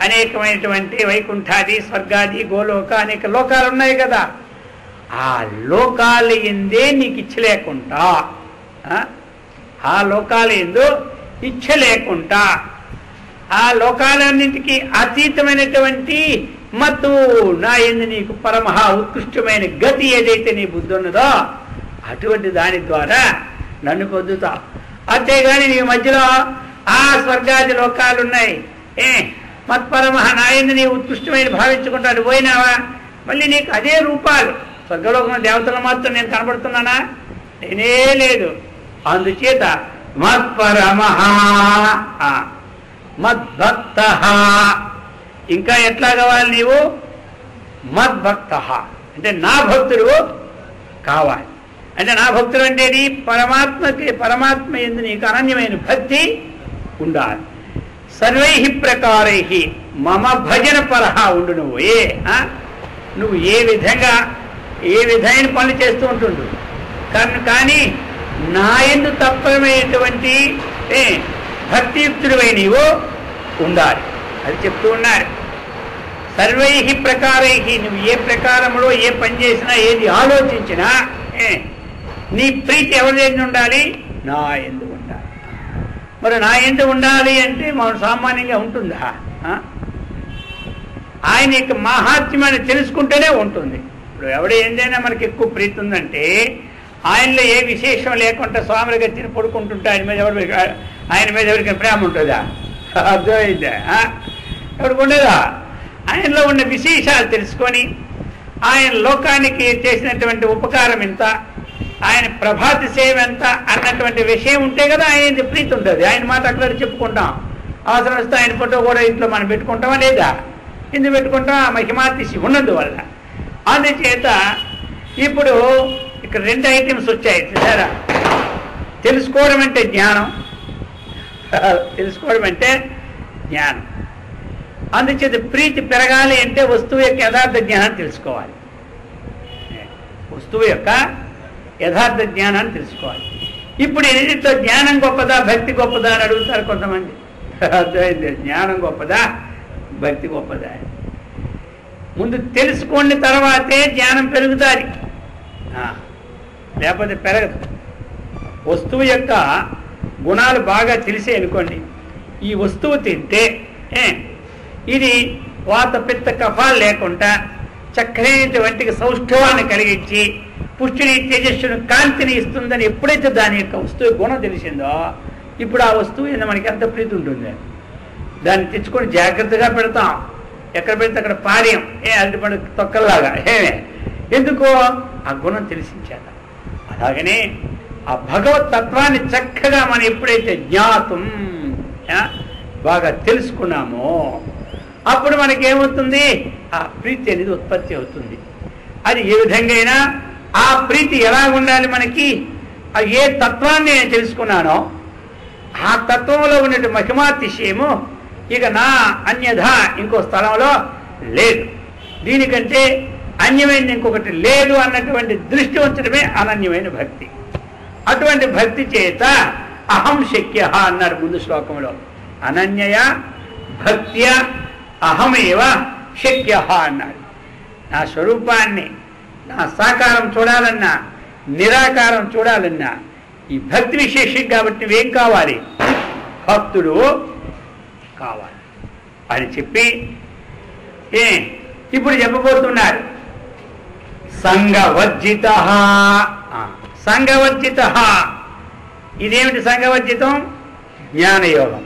అనేకమైనటువంటి వైకుంఠాది, స్వర్గాది, గోలోక అనేక లోకాలు ఉన్నాయి కదా, ఆ లోకాలు ఎందే నీకు ఇచ్చలేకుండా ఆ లోకాలందు ఇచ్చ లేకుండా ఆ లోకాలన్నింటికి అతీతమైనటువంటి మత్తు నా యందు నీకు పరమహ ఉత్కృష్టమైన గతి ఏదైతే నీ బుద్ధి ఉన్నదో అటువంటి దాని ద్వారా నన్ను పొందుతావు. అంతేగాని నీ మధ్యలో ఆ స్వర్గాది లోకాలున్నాయి, మత్పరమహ నా యందు నీ ఉత్కృష్టమైన భావించుకుంటాడు పోయినావా, మళ్ళీ నీకు అదే రూపాలు. స్వర్గలోకం దేవతల మాత్రం నేను కనబడుతున్నానా? నేనే లేదు. అందుచేత మత్పరమహ మద్భక్త. ఇంకా ఎట్లా కావాలి నీవు? మద్భక్త అంటే నా భక్తుడు కావాలి. అంటే నా భక్తుడు అంటే పరమాత్మ యందు నీకు అనన్యమైన భక్తి ఉండాలి. సర్వై ప్రకారై మమ భజన పరహ ఉండు. నువ్వు ఏ విధమైన పనులు చేస్తూ ఉంటుండు కానీ నా యందు తప్పమైనటువంటి భక్తియుక్తుడివై నీవు ఉండాలి. అది చెప్తూ ఉన్నారు. సర్వై ప్రకారై నువ్వు ఏ ప్రకారంలో ఏ పని చేసినా ఏది ఆలోచించినా నీ ప్రీతి ఎవరి యందు ఉండాలి? నా యందు ఉండాలి. మరి నా యందు ఉండాలి అంటే మనం సామాన్యంగా ఉంటుందా? ఆయన యొక్క మహాత్మ్యాన్ని తెలుసుకుంటేనే ఉంటుంది. ఇప్పుడు ఎవడు ఏందైనా మనకి ఎక్కువ ప్రీతి ఉందంటే ఆయనలో ఏ విశేషం లేకుండా స్వాముల గతిని పడుకుంటుంటే ఆయన మీద ఎవరికి ప్రేమ ఉంటుందా? అర్థమైందా? ఎవరికి ఉండదా? ఆయనలో ఉన్న విశేషాలు తెలుసుకొని ఆయన లోకానికి చేసినటువంటి ఉపకారం ఎంత, ఆయన ప్రభాతి సేవ ఎంత అన్నటువంటి విషయం ఉంటే కదా ఆయన ప్రీతి ఉంటుంది. ఆయన మాట అక్కడ చెప్పుకుంటాం. అవసరం వస్తే ఆయన ఫోటో కూడా ఇంట్లో మనం పెట్టుకుంటామా లేదా? ఎందుకు పెట్టుకుంటాం? ఆ మహిమాతిశి ఉన్నందు వల్ల. అందుచేత ఇప్పుడు ఇక్కడ 2 ఐటమ్స్ వచ్చాయి చూసారా. తెలుసుకోవడం అంటే జ్ఞానం, తెలుసుకోవడం అంటే జ్ఞానం. అందుచేత ప్రీతి పెరగాలి అంటే వస్తువు యొక్క యథార్థ జ్ఞానాన్ని తెలుసుకోవాలి. వస్తువు యొక్క యథార్థ జ్ఞానాన్ని తెలుసుకోవాలి. ఇప్పుడు ఎన్నిటితో జ్ఞానం గొప్పదా భక్తి గొప్పదా అని అడుగుతారు కొంతమంది. అర్థమైంది? జ్ఞానం గొప్పదా భక్తి గొప్పదా? ముందు తెలుసుకోండి, తర్వాతే జ్ఞానం పెరుగుతుంది, లేకపోతే పెరగదు. వస్తువు యొక్క గుణాలు బాగా తెలిసే అనుకోండి. ఈ వస్తువు తింటే ఇది వాత పిత్త కఫాలు లేకుండా చక్కనైనటువంటి సౌష్ఠవాన్ని కలిగించి పుష్టిని తేజస్సును కాంతిని ఇస్తుందని ఎప్పుడైతే దాని యొక్క వస్తువు గుణం తెలిసిందో ఇప్పుడు ఆ వస్తువు మనకి ఎంత ప్రీతి ఉంటుంది. దాన్ని తెచ్చుకొని జాగ్రత్తగా పెడతాం. ఎక్కడ పెడితే అక్కడ పార్యం అరటిపండు తొక్కల్లాగా. ఎందుకో ఆ గుణం తెలిసించేత. అలాగనే ఆ భగవత్ తత్వాన్ని చక్కగా మనం ఎప్పుడైతే జ్ఞాతం బాగా తెలుసుకున్నామో అప్పుడు మనకేమవుతుంది? ఆ ప్రీతి అనేది ఉత్పత్తి అవుతుంది. అది ఏ విధంగా అయినా ఆ ప్రీతి ఎలా ఉండాలి మనకి? ఏ తత్వాన్ని నేను తెలుసుకున్నానో ఆ తత్వంలో ఉన్నట్టు మహిమాతిశయము ఇక నా అన్యథ ఇంకో స్థలంలో లేదు, దీనికంటే అన్యమైనది ఇంకొకటి లేదు అన్నటువంటి దృష్టి ఉంచడమే అనన్యమైన భక్తి. అటువంటి భక్తి చేత అహం శక్య అన్నారు ముందు శ్లోకంలో. అనన్యయ భక్త్య అహమేవ శక్య అన్నాడు. నా స్వరూపాన్ని నా సాకారం చూడాలన్నా నిరాకారం చూడాలన్నా ఈ భక్తి విశేషం కాబట్టి నువ్వేం కావాలి? భక్తుడు కావాలి అని చెప్పి ఇప్పుడు చెప్పబోతున్నారు. సంగవర్జిత. సంగవర్జిత ఇదేమిటి? సంగవర్జితం జ్ఞానయోగం.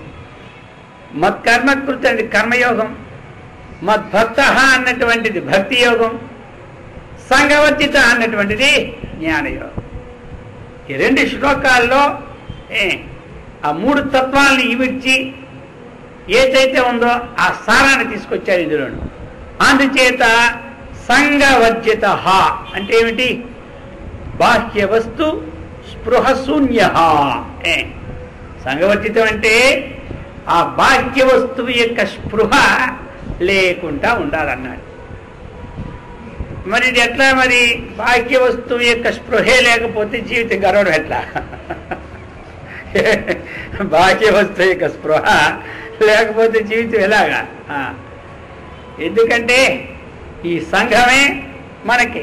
మత్కర్మకృత అంటే కర్మయోగం, మద్భక్త అన్నటువంటిది భక్తి యోగం, సంగవర్జిత అన్నటువంటిది జ్ఞానయోగం. ఈ 2 శ్లోకాల్లో ఆ 3 తత్వాలని ఇవిడ్చి ఏదైతే ఉందో ఆ సారాన్ని తీసుకొచ్చారు ఇందులోను. అందుచేత సంగవర్జిత అంటే ఏమిటి? బాహ్య వస్తు స్పృహ శూన్య. సంగవర్జితం అంటే ఆ బాహ్య వస్తువు యొక్క స్పృహ లేకుండా ఉండాలన్నాడు. మరి ఇది ఎట్లా? మరి బాహ్య వస్తువు యొక్క స్పృహే లేకపోతే జీవితం గడవడం ఎట్లా? బాహ్య వస్తువు యొక్క స్పృహ లేకపోతే జీవితం ఎలాగా? ఎందుకంటే ఈ సంఘమే మనకి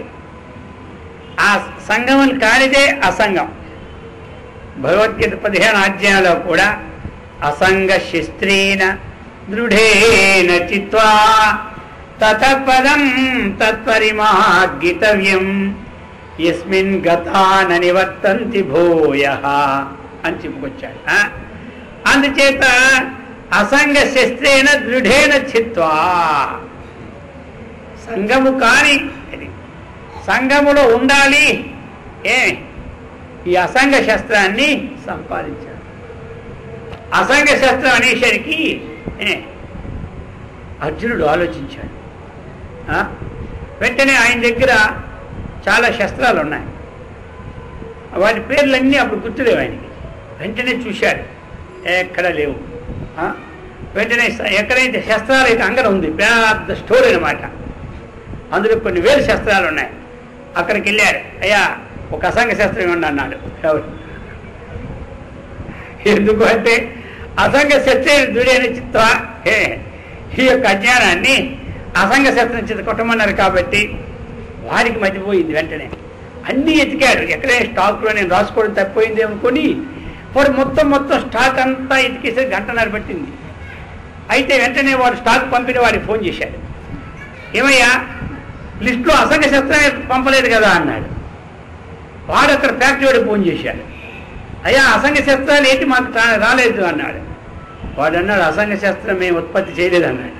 ఆ సంఘం కానిదే అసంగం. భగవద్గీత 15వ అధ్యాయంలో కూడా అసంగ శస్త్రేణ దృఢేన చిత్వా తతపదం తత్పరిమార్గితవ్యం యస్మిన్ గతాన నివర్తంతి భూయః అని చెప్పుకొచ్చాడు. అందుచేత అసంగ శస్త్రేణ దృఢేన చిత్వా, సంగము కాని సంగములో ఉండాలి. ఈ అసంగ శస్త్రాన్ని సంపాదించాడు. అసంగ శస్త్రం అనేసరికి అర్జునుడు ఆలోచించాడు. వెంటనే ఆయన దగ్గర చాలా శస్త్రాలు ఉన్నాయి. వాటి పేర్లన్నీ అప్పుడు గుర్తులేవు ఆయనకి. వెంటనే చూశాడు, ఎక్కడ లేవు. వెంటనే ఎక్కడైతే శస్త్రాలు అయితే అంగన ఉంది, పెద్ద స్టోర్ అనమాట, అందులో కొన్ని వేలు శస్త్రాలు ఉన్నాయి. అక్కడికి వెళ్ళాడు. అయ్యా ఒక అసంగ శస్త్రం ఇవ్వండి అన్నాడు. ఎవరు? ఎందుకు అంటే అసంగ శస్త్రం దృఢైన చిత్త, ఈ యొక్క అజ్ఞానాన్ని అసంగ శస్త్రం చేత కొట్టమన్నారు కాబట్టి వారికి మర్చిపోయింది. వెంటనే అన్నీ ఎతికాడు. ఎక్కడే స్టాక్లో నేను రాసుకోవడం తప్పిపోయింది అనుకొని వాడు మొత్తం స్టాక్ అంతా ఎతికేసే గంటన్నర పట్టింది. అయితే వెంటనే వాడు స్టాక్ పంపిన వాడికి ఫోన్ చేశాడు. ఏమయ్యా లిస్టులో అసంగ శస్త్రమే పంపలేదు కదా అన్నాడు. వాడు అక్కడ ఫ్యాక్టరీ వాడికి ఫోన్ చేశాడు. అయ్యా అసంగ శస్త్రాలు ఏంటి మాకు రాలేదు అన్నాడు. వాడు అన్నాడు, అసంగ శస్త్రం మేము ఉత్పత్తి చేయలేదు అన్నాడు.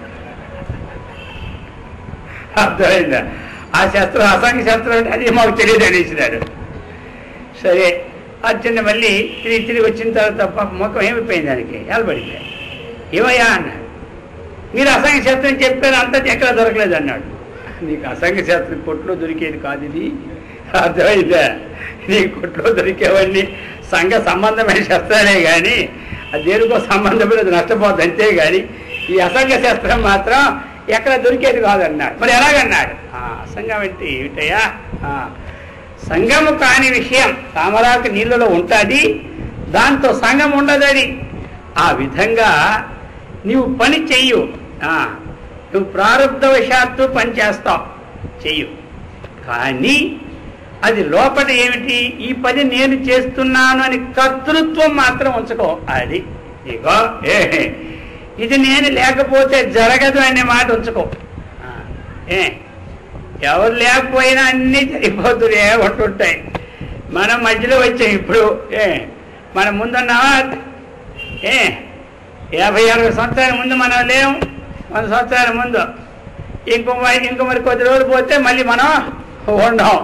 అర్థమైందా? ఆ శస్త్రం అసంగ శస్త్రం అంటే అది మాకు తెలియదు అనేసినాడు. సరే అర్జున మళ్ళీ తిరిగి వచ్చిన తర్వాత ముఖం ఏమైపోయింది, దానికి ఎలబడింది. ఏమయ్యా అన్నాడు. మీరు అసంగ శస్త్రం చెప్పారు, అంతా ఎక్కడ దొరకలేదు అన్నాడు. నీకు అసంగ శస్త్రం కొట్లో దొరికేది కాదు ఇది, అర్థమైందా? నీ కొట్లో దొరికేవన్నీ సంఘ సంబంధమైన శస్త్రాలే కానీ అది దేనికో సంబంధం లేదు, నష్టపోద్ది అంతే. కానీ ఈ అసంగ శస్త్రం మాత్రం ఎక్కడ దొరికేది కాదన్నాడు. మరి ఎలాగన్నాడు? అసంగం అంటే ఏమిటయ్యా? సంగము కాని విషయం తామరాకు నీళ్ళలో ఉంటుంది, దాంతో సంగం ఉండదని. ఆ విధంగా నీవు పని చెయ్యు, నువ్వు ప్రారంధవశాత్తు పని చేస్తావు, చెయ్యు. కానీ అది లోపల ఏమిటి? ఈ పని నేను చేస్తున్నాను అని కర్తృత్వం మాత్రం ఉంచుకో. అది ఇగో ఇది నేను లేకపోతే జరగదు అనే మాట ఉంచుకో. ఎవరు లేకపోయినా అన్నీ జరిగిపోతున్నా ఉంటుంటాయి. మనం మధ్యలో వచ్చాం. ఇప్పుడు మనం ముందున్నావా? 50-60 సంవత్సరాల ముందు మనం లేవు, 100 సంవత్సరాల ముందు. ఇంకో మరి కొద్ది రోజులు పోతే మళ్ళీ మనం ఉండం.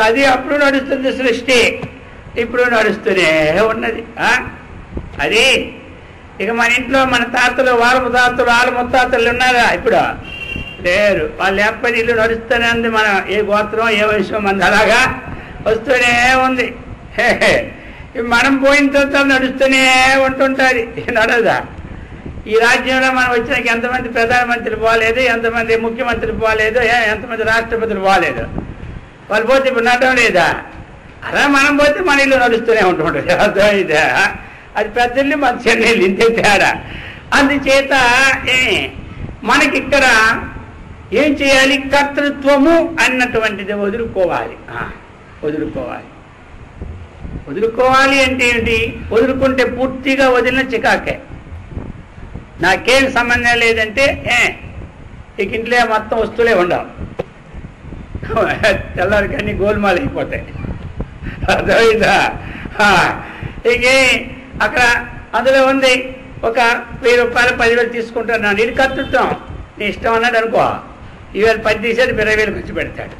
అది అప్పుడు నడుస్తుంది సృష్టి, ఇప్పుడు నడుస్తూనే ఉన్నది. అది ఇక మన ఇంట్లో మన తాతలు, వాళ్ళ తాతలు, వాళ్ళ ముత్తాతలు ఉన్నారా? ఇప్పుడు లేరు. వాళ్ళు లేకపోతే ఇల్లు నడుస్తూనే ఉంది. మనం ఏ గోత్రం ఏ వయసు మంది అలాగా వస్తూనే ఉంది. మనం పోయిన తర్వాత నడుస్తూనే ఉంటుంటుంది, నడదా? ఈ రాజ్యంలో మనం వచ్చినాక ఎంతమంది ప్రధానమంత్రి పోలేదు, ఎంతమంది ముఖ్యమంత్రి పోలేదు, ఎంతమంది రాష్ట్రపతులు పోలేదు. వాళ్ళు పోతే ఇప్పుడు నడడం లేదా? అలా మనం పోతే మన ఇల్లు నడుస్తూనే ఉంటుంటుంది. అర్థమైందా? అది పెద్ద ఇల్లు, మన చిన్న ఇల్లు, ఇంతే తేడా. అందుచేత మనకి ఇక్కడ ఏం చేయాలి? కర్తృత్వము అన్నటువంటిది వదులుకోవాలి. వదులుకోవాలి అంటే ఏంటి? వదులుకుంటే పూర్తిగా వదిలిన చికాకే. నాకేం సంబంధం లేదంటే ఇక ఇంట్లో మొత్తం వస్తువులే ఉండవు, తెల్లారికి అన్ని గోల్మాలు అయిపోతాయి. అర్థమైందా? ఇక అక్కడ అందులో ఉంది ఒక 1000 రూపాయలు 10,000 తీసుకుంటున్నాను, ఇది కర్తృత్వం. నీ ఇష్టం అన్నాడు అనుకో, 10,000 10 తీసేది 20,000 ఖర్చు పెడతాడు.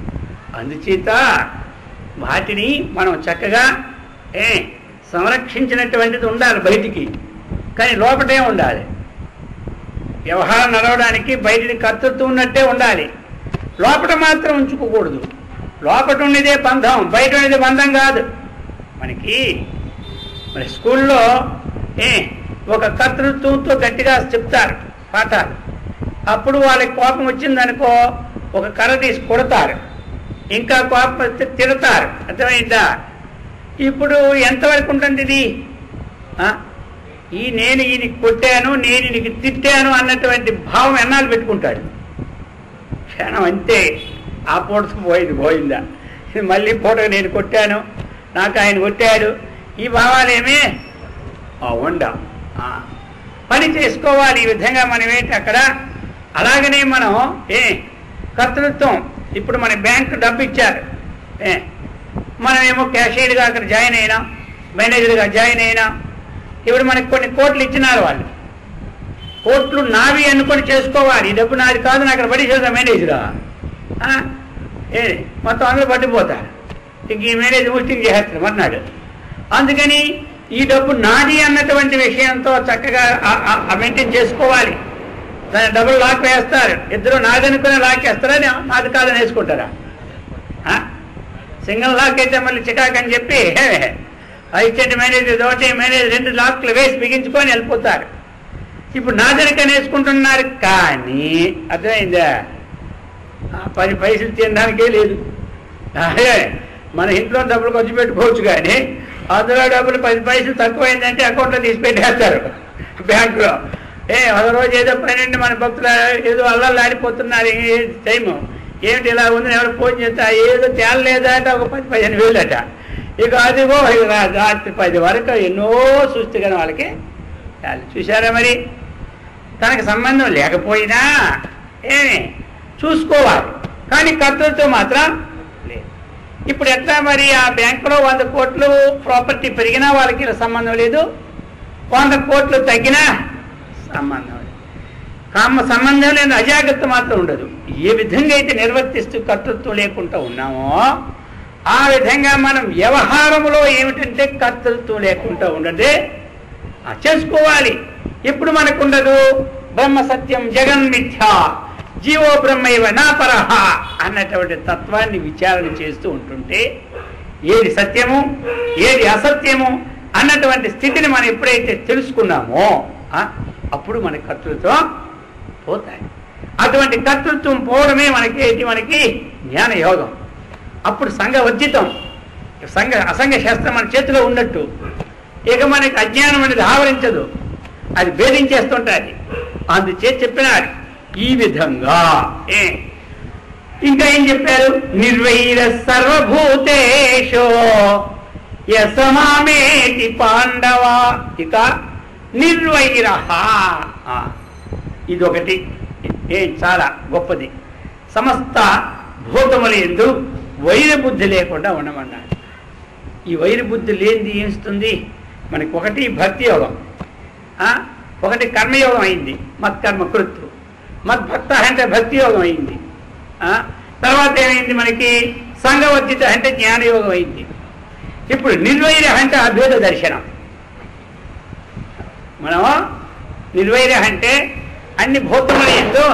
అందుచేత వాటిని మనం చక్కగా సంరక్షించినటువంటిది ఉండాలి బయటికి, కానీ లోపటే ఉండాలి. వ్యవహారం నడవడానికి బయటిని కర్తృత్వం ఉన్నట్టే ఉండాలి, లోపల మాత్రం ఉంచుకోకూడదు. లోపల ఉండేదే బంధం, బయట ఉండేదే బంధం కాదు. మనకి మరి స్కూల్లో ఒక కర్తృత్వంతో గట్టిగా చెప్తారు పాఠాలు. అప్పుడు వాళ్ళకి కోపం వచ్చిందనుకో ఒక కర్ర తీసి కొడతారు, ఇంకా కోపం వస్తే తిడతారు. అర్థమైందా? ఇప్పుడు ఎంతవరకు ఉంటుంది ఇది? నేను ఈయనకి కొట్టాను, నేను ఈయనకి తిట్టాను అన్నటువంటి భావం ఎన్నాళ్ళు పెట్టుకుంటాడు. క్షణం అంతే, ఆ పూటకు పోయిందా. మళ్ళీ పూటకు నేను కొట్టాను, నాకు ఆయన కొట్టాడు, ఈ భావాలేమీ ఉండవు. పని చేసుకోవాలి ఈ విధంగా మనం ఏంటి అక్కడ. అలాగనే మనం కర్తృత్వం, ఇప్పుడు మన బ్యాంకు డబ్బు ఇచ్చారు, మనమేమో క్యాషియర్గా అక్కడ జాయిన్ అయినా, మేనేజర్గా జాయిన్ అయినా, ఇప్పుడు మనకి కొన్ని కోట్లు ఇచ్చినారు వాళ్ళు, కోట్లు నావి అనుకొని చేసుకోవాలి. ఈ డబ్బు నాది కాదు, నాకు అక్కడ పడి చేస్తా మేనేజరా మొత్తం అందరూ పట్టిపోతారు, ఇంక ఈ మేనేజర్ ముస్టింగ్ చేస్తారు మర్నాడు. అందుకని ఈ డబ్బు నాది అన్నటువంటి విషయంతో చక్కగా మెయింటైన్ చేసుకోవాలి. దాన్ని డబ్బులు లాక్ వేస్తారు, ఇద్దరు నాదనుకునే లాక్ వేస్తారా, నాది కాదని వేసుకుంటారా? సింగిల్ లాక్ అయితే మళ్ళీ చికాక్ అని చెప్పి ఇచ్చేటి మేనేజర్ ఒకటి మేనేజర్ 2 లాక్లు వేసి బిగించుకొని వెళ్ళిపోతారు. ఇప్పుడు నాదనికని వేసుకుంటున్నారు, కానీ అర్థమైందా 10 పైసలు తినడానికే లేదు. మన ఇంట్లో డబ్బులు ఖర్చు పెట్టుకోవచ్చు, కానీ అందులో డబ్బులు 10 పైసలు తక్కువైందంటే అకౌంట్లో తీసి పెట్టేస్తారు బ్యాంకులో. ఒక రోజు ఏదో పన్నెండు మన భక్తులు ఏదో అల్లాడిపోతున్నారు, టైము ఏమిటి ఇలా ఉంది, ఎవరు ఫోన్ చేస్తా ఏదో తేలలేదట, ఒక 10-15 వేలట. ఇక అదిగో రాత్రి 10 వరకు ఎన్నో చూస్తే వాళ్ళకి చూసారా. మరి తనకు సంబంధం లేకపోయినా చూసుకోవాలి, కానీ కర్తృత్వం మాత్రం లేదు. ఇప్పుడు ఎట్లా మరి ఆ బ్యాంకులో 100 కోట్లు ప్రాపర్టీ పెరిగినా వాళ్ళకి సంబంధం లేదు, 100 కోట్లు తగ్గినా సంబంధం లేదు. సంబంధం లేని అజాగ్రత్త మాత్రం ఉండదు. ఏ విధంగా అయితే నిర్వర్తిస్తూ కర్తృత్వం లేకుండా ఉన్నామో ఆ విధంగా మనం వ్యవహారంలో ఏమిటంటే కర్తృత్వం లేకుండా ఉండదే చేసుకోవాలి. ఎప్పుడు మనకు ఉండదు, బ్రహ్మ సత్యం జగన్మిథ్య జీవో బ్రహ్మైవ నాపరహ అన్నటువంటి తత్వాన్ని విచారణ చేస్తూ ఉంటుంటే ఏది సత్యము ఏది అసత్యము అన్నటువంటి స్థితిని మనం ఎప్పుడైతే తెలుసుకున్నామో అప్పుడు మన కర్తృత్వం పోతాయి. అటువంటి కర్తృత్వం పోవడమే మనకి జ్ఞానయోగం. అప్పుడు సంఘవర్జితం, అసంగ శాస్త్రం మన చేతిలో ఉన్నట్టు. ఇక మనకి అజ్ఞానం అనేది ఆవరించదు, అది భేదించేస్తుంటుంది. అందుచేత చెప్పినారు ఈ విధంగా. ఇంకా ఏం చెప్పారు, నిర్వైర సర్వభూతేషో యసమామేతి పాండవ. ఇక నిర్వైర, ఇదొకటి చాలా గొప్పది. సమస్త భూతముల యందు వైరబుద్ధి లేకుండా ఉండమన్నారు. ఈ వైరబుద్ధి లేనిది ఏమిస్తుంది మనకి? ఒకటి భక్తి యోగం, ఒకటి కర్మయోగం అయింది, మత్కర్మ కృత్తు. మద్భక్త అంటే భక్తి యోగం అయింది. తర్వాత ఏమైంది మనకి? సంఘవర్జిత అంటే జ్ఞానయోగం అయింది. ఇప్పుడు నిర్వైర అంటే అద్వైత దర్శనం. మనం నిర్వైర అంటే అన్ని భూతముల యందు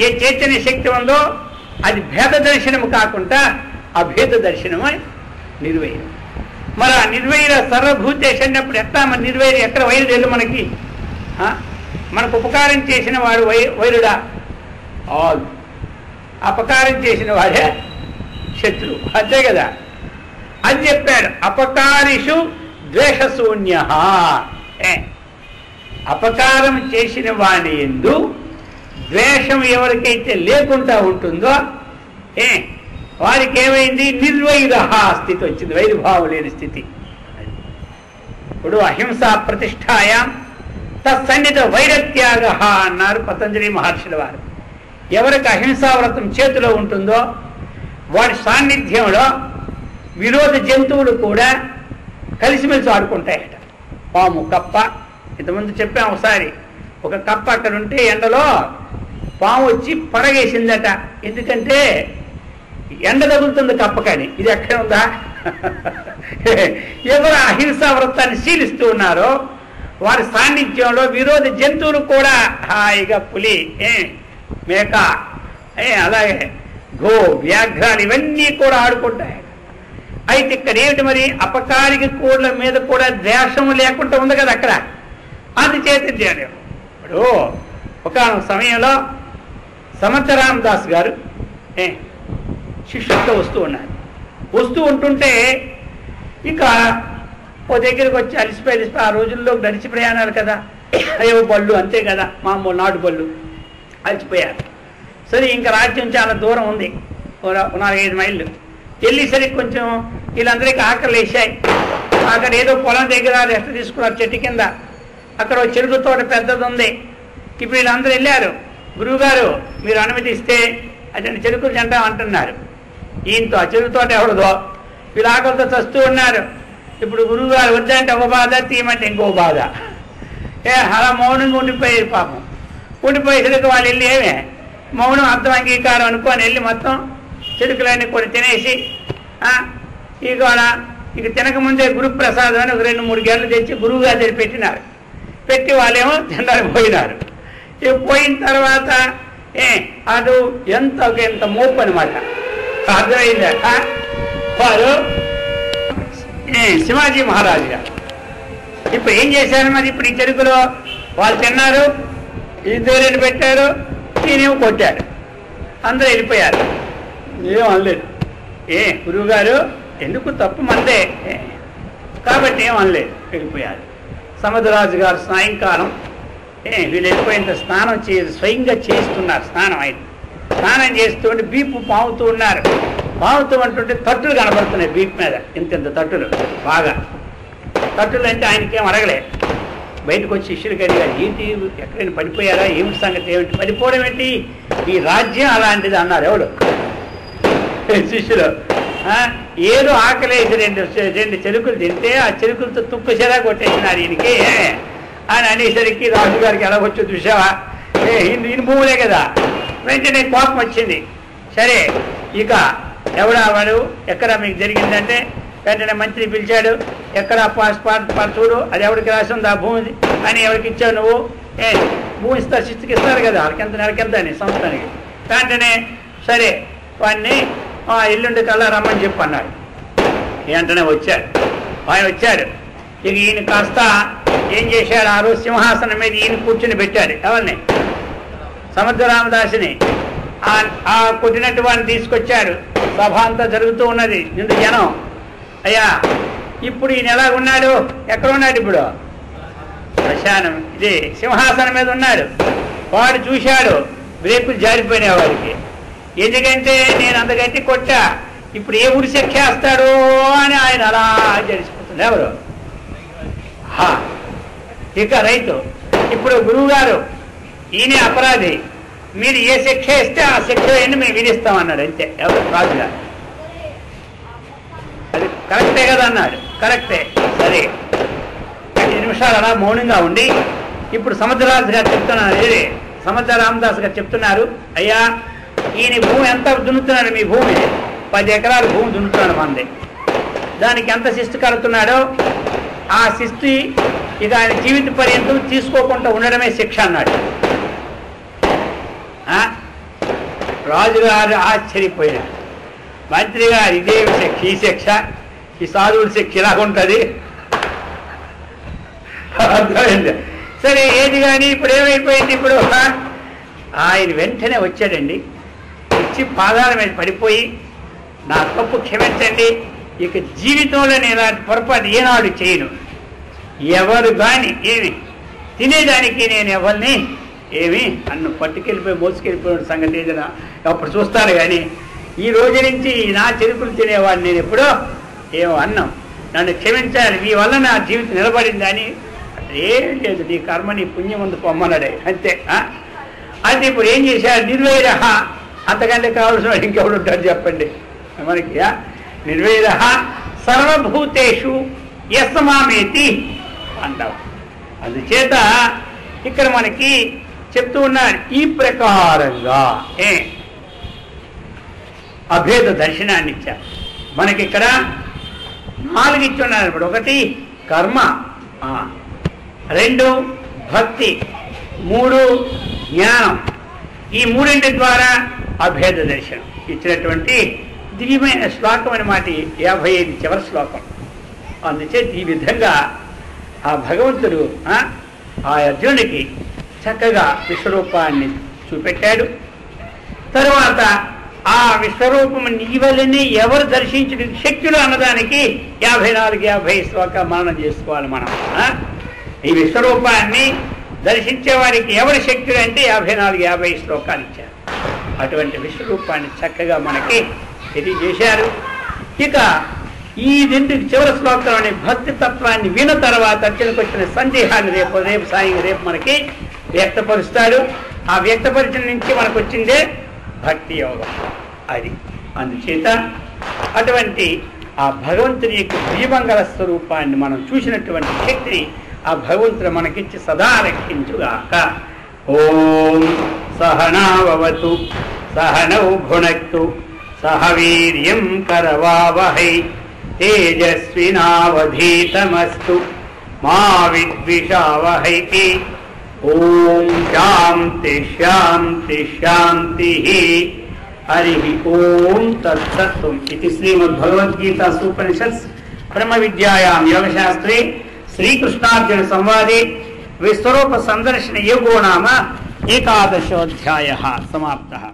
ఏ చైతన్య శక్తి ఉందో అది భేద దర్శనము కాకుండా అభేద దర్శనమే నిర్వైరం. మరి ఆ నిర్వైర సర్వభూతేష అన్నప్పుడు ఎట్లా మన నిర్వైర ఎక్కడ వైరు లేదు మనకి? మనకు ఉపకారం చేసిన వాడు వైరుడా? అపకారం చేసిన వాడే శత్రువు, అంతే కదా. అది చెప్పాడు, అపకారిషు ద్వేషశూన్య. అపకారం చేసిన వాని యందు ద్వేషం ఎవరికైతే లేకుండా ఉంటుందో వారికి ఏమైంది? నిర్వైర స్థితి వచ్చింది, వైరుభావం లేని స్థితి. ఇప్పుడు అహింసా ప్రతిష్టాయాం తత్సన్నిధ వైరత్యాగ అన్నారు పతంజలి మహర్షుల వారు. ఎవరికి అహింసావ్రతం చేతిలో ఉంటుందో వాడి సాన్నిధ్యంలో విరోధ జంతువులు కూడా కలిసిమెలిసి ఆడుకుంటాయట. పాము, కప్ప, ఇంతకుముందు చెప్పాం ఒకసారి. ఒక కప్ప అక్కడ ఉంటే ఎండలో పాము వచ్చి పడగేసిందట. ఎందుకంటే ఎండ తగులుతుంది కప్పకని. ఇది ఎక్కడ ఉందా? ఎవరు అహింసా వ్రతాన్ని శీలిస్తూ ఉన్నారో వారి సాన్నిధ్యంలో విరోధ జంతువులు కూడా హాయిగా పులి, మేక, అలాగే గో, వ్యాఘ్రాలు ఇవన్నీ కూడా ఆడుకుంటాయి. అయితే ఇక్కడ ఏమిటి మరి? అపకారిక కోళ్ళ మీద కూడా ద్వేషం లేకుండా ఉంది కదా అక్కడ. అందుచేత ఇప్పుడు ఒక సమయంలో సమర్థరామ్ దాస్ గారు శిష్యులతో వస్తూ ఉంటుంటే ఇక ఓ దగ్గరికి వచ్చి అలిసిపోయి ఆ రోజుల్లో నడిచి ప్రయాణాలు కదా, అయ్యో బళ్ళు అంతే కదా, మామూలు నాటు బళ్ళు, అలిసిపోయారు. సరే ఇంకా రాజ్యం చాలా దూరం ఉంది, 4-5 మైళ్ళు వెళ్ళేసరికి కొంచెం వీళ్ళందరికీ ఆకలి వేసాయి. అక్కడ ఏదో పొలం దగ్గర రెస్ట్ తీసుకున్నారు చెట్టు కింద. అక్కడ ఒక చెరుకు తోట పెద్దది ఉంది. ఇప్పుడు వీళ్ళందరూ వెళ్ళారు. గురువుగారు మీరు అనుమతిస్తే అతని చెరుకులు తింటాం అంటున్నారు. ఈయనతో ఆ చెరుకు తోట ఎవరిదో, వీళ్ళు ఆకలితో చస్తూ ఉన్నారు. ఇప్పుడు గురువుగారు వద్దంటే ఒక బాధ, తీయమంటే ఇంకో బాధ. అలా మౌనంగా ఉండిపోయారు పాపం. ఉండిపోయేసరికి వాళ్ళు వెళ్ళి ఏమే మౌనం అర్థం అంగీకారం అనుకొని వెళ్ళి మొత్తం చెరుకులన్నీ కొన్ని తినేసి ఇక తినకముందే గురుప్రసాదం అని ఒక 2-3 గంటలు తెచ్చి గురువు గారి దగ్గర పెట్టినారు. పెట్టి వాళ్ళేమో తినడానికి పోయినారు. ఇక పోయిన తర్వాత అది ఎంత మోపు అనమాట. అర్థమైందా? వారు శివాజీ మహారాజు గారు ఇప్పుడు ఏం చేశారు మరి? ఇప్పుడు ఈ చెరుకులో వాళ్ళు తిన్నారు, ఈ దూరేడు పెట్టారు, ఈయనేమో కొట్టారు, అందరూ వెళ్ళిపోయారు. ఏం అనలేదు. గురువు గారు ఎందుకు తప్పు మందే కాబట్టి ఏం అనలేదు, వెళ్ళిపోయారు. సముద్రరాజు గారు సాయంకాలం వీళ్ళు వెళ్ళిపోయినంత స్నానం స్వయంగా చేస్తున్నారు. స్నానం చేస్తుంటే బీపు పాముతూ ఉన్నారు. పాముతూ అంటుంటే తట్టులు కనబడుతున్నాయి బీప్ మీద, ఇంత తట్టులు, బాగా తట్టులు. అంటే ఆయనకేం అడగలే. బయటకు వచ్చి శిష్యులకి అడిగారు, ఏంటి ఎక్కడైనా పడిపోయారా, ఏమిటి సంగతి, ఏమిటి పడిపోవడం ఏంటి, ఈ రాజ్యం అలాంటిది అన్నారు. ఎవడు శిష్యులు ఏదో ఆకలేసి 2 చెరుకులు తింటే ఆ చెరుకులతో తుక్కుచెరా కొట్టేసినారు ఈయనకి అని అనేసరికి రాజుగారికి ఎలా వచ్చో చూసావా, ఈయన భూములే కదా. వెంటనే కోపం వచ్చింది. సరే ఇక ఎవడా వాడు, ఎక్కడ మీకు జరిగిందంటే వెంటనే మంత్రి పిలిచాడు. ఎక్కడ పాస్ చూడు, అది ఎవరికి రాసి ఉంది ఆ భూమి అని, ఎవరికి ఇచ్చావు నువ్వు, భూమి ఇస్తారు, శిస్తుకి ఇస్తారు కదా, నెలకెంత అని సంవత్సరానికి. వెంటనే సరే వాడిని ఎల్లుండి కల్లా రమ్మని చెప్పి అన్నాడు. వెంటనే వచ్చాడు. ఆయన వచ్చాడు. ఇక ఈయన కాస్త ఏం చేశాడు, ఆ రోజు సింహాసనం మీద ఈయన కూర్చుని పెట్టాడు. ఎవరిని? సముద్రరామదాసుని. ఆ కొట్టినట్టు వాడిని తీసుకొచ్చాడు. సభ అంతా జరుగుతూ ఉన్నది, నిండు జనం. అయ్యా ఇప్పుడు ఈయన ఎలా ఉన్నాడు, ఎక్కడ ఉన్నాడు ఇప్పుడు? శ్మశానం, ఇది సింహాసనం మీద ఉన్నాడు. వాడు చూశాడు, బ్రేకులు జారిపోయినాయి వాడికి. ఎందుకంటే నేను అంత గట్టి కొట్టా, ఇప్పుడు ఏ ఊరి శిక్షేస్తాడో అని ఆయన అలా జరిసిపోతుంది. ఎవరు? ఇక రైతు. ఇప్పుడు గురువు గారు ఈయనే అపరాధి, మీరు ఏ శిక్ష ఇస్తే ఆ శిక్ష ఏంటి మేము విధిస్తామన్నాడు. అంతే. ఎవరు? రాజుగారు. అది కరెక్టే కదా అన్నాడు. కరెక్టే. సరే 5 నిమిషాలు అలా మౌనంగా ఉండి ఇప్పుడు సముద్రరాజు గారు చెప్తున్నారు, సముద్ర రామదాస్ గారు చెప్తున్నారు, అయ్యా ఈయన భూమి ఎంత దున్నుతున్నాడు, మీ భూమి 10 ఎకరాలు భూమి దున్నుతున్నాడు మంది, దానికి ఎంత శిస్తు కడుతున్నాడో ఆ శిస్తు ఇక ఆయన జీవిత పర్యంతం తీసుకోకుండా ఉండడమే శిక్ష అన్నాడు. రాజుగారు ఆశ్చర్యపోయాడు. మంత్రి గారు ఇదే శిక్ష, ఈ శిక్ష, ఈ సాధువుల శిక్ష ఇలా ఉంటుంది. అర్థమైంది. సరే ఏది కానీ ఇప్పుడు ఏమైపోయింది, ఇప్పుడు ఆయన వెంటనే వచ్చాడండి. వచ్చి పాదాల మీద పడిపోయి నా తప్పు క్షమించండి, ఇక జీవితంలో నేను ఇలాంటి పొరపాటు ఏనాడు చేయను, ఎవరు కానీ ఏమి తినేదానికి నేను ఎవరిని ఏమి అన్ను పట్టుకెళ్ళిపోయి మోసుకెళ్ళిపోయిన సంగతి ఏదైనా అప్పుడు చూస్తాను, కానీ ఈ రోజు నుంచి నా చెరుకులు తినేవాడిని నేను ఎప్పుడో ఏమో అన్నం, నన్ను క్షమించాలి, మీ వల్ల నా జీవితం నిలబడిందని. ఏం లేదు, నీ కర్మ నీ పుణ్యం ముందు పొమ్మన్నాడే, అంతే. అది ఇప్పుడు ఏం చేశారు, నిర్వైరహ, అంతకంటే కావాల్సిన వాడు ఇంకెవడు ఉంటాడు చెప్పండి మనకి. నిర్వైరహ సర్వభూతేషు యస్మామేతి అంటావు. అందుచేత ఇక్కడ మనకి చెప్తూ ఉన్నారు, ఈ ప్రకారంగా అభేద దర్శనాన్ని ఇచ్చారు. మనకి ఇక్కడ 4 ఇచ్చున్నారు. ఇప్పుడు 1 కర్మ, 2 భక్తి, 3 జ్ఞానం. ఈ 3 ద్వారా అభేద దర్శనం ఇచ్చినటువంటి దివ్యమైన శ్లోకం అన్నమాట 55 చివరి శ్లోకం. అందుచేత ఈ విధంగా ఆ భగవంతుడు ఆ అర్జునుడికి చక్కగా విశ్వరూపాన్ని చూపెట్టాడు. తరువాత ఆ విశ్వరూపము నీ వల్లనే ఎవరు దర్శించిన శక్తులు అన్నదానికి 54-50 శ్లోకాలు మననం చేసుకోవాలి మనం. ఈ విశ్వరూపాన్ని దర్శించే వారికి ఎవరి శక్తులు అంటే 54-50 శ్లోకాలు ఇచ్చారు. అటువంటి విశ్వరూపాన్ని చక్కగా మనకి తెలియజేశారు. ఇక ఈ రెండు చివరి శ్లోకంలోని భక్తి తత్వాన్ని విన్న తర్వాత అర్జునకు వచ్చిన సందేహాన్ని రేపు మనకి వ్యక్తపరుస్తాడు. ఆ వ్యక్తపరిచిన నుంచి మనకు వచ్చిందే భక్తి యోగం. అది అందుచేత అటువంటి ఆ భగవంతుని యొక్క దివ్యమంగళ స్వరూపాన్ని మనం చూసినటువంటి శక్తిని ఆ భగవంతుడు మనకిచ్చి సదా రక్షించుగాక. ఓం సహనావతు సహనౌ భునక్తు సహ వీర్యం కరవావహై తేజస్వినావధీతమస్తు మా విద్విషావహై. ఓం శాంతి శాంతి శాంతి. హరి ఓం తత్సత్. ఇది శ్రీమద్భగవద్గీతా సూపనిషత్స్ బ్రహ్మ విద్యాయాం యోగశాస్త్రే శ్రీకృష్ణార్జున సంవాదే విశ్వరూప సందర్శన యోగో నామ 11ోऽధ్యాయः సమాప్తः.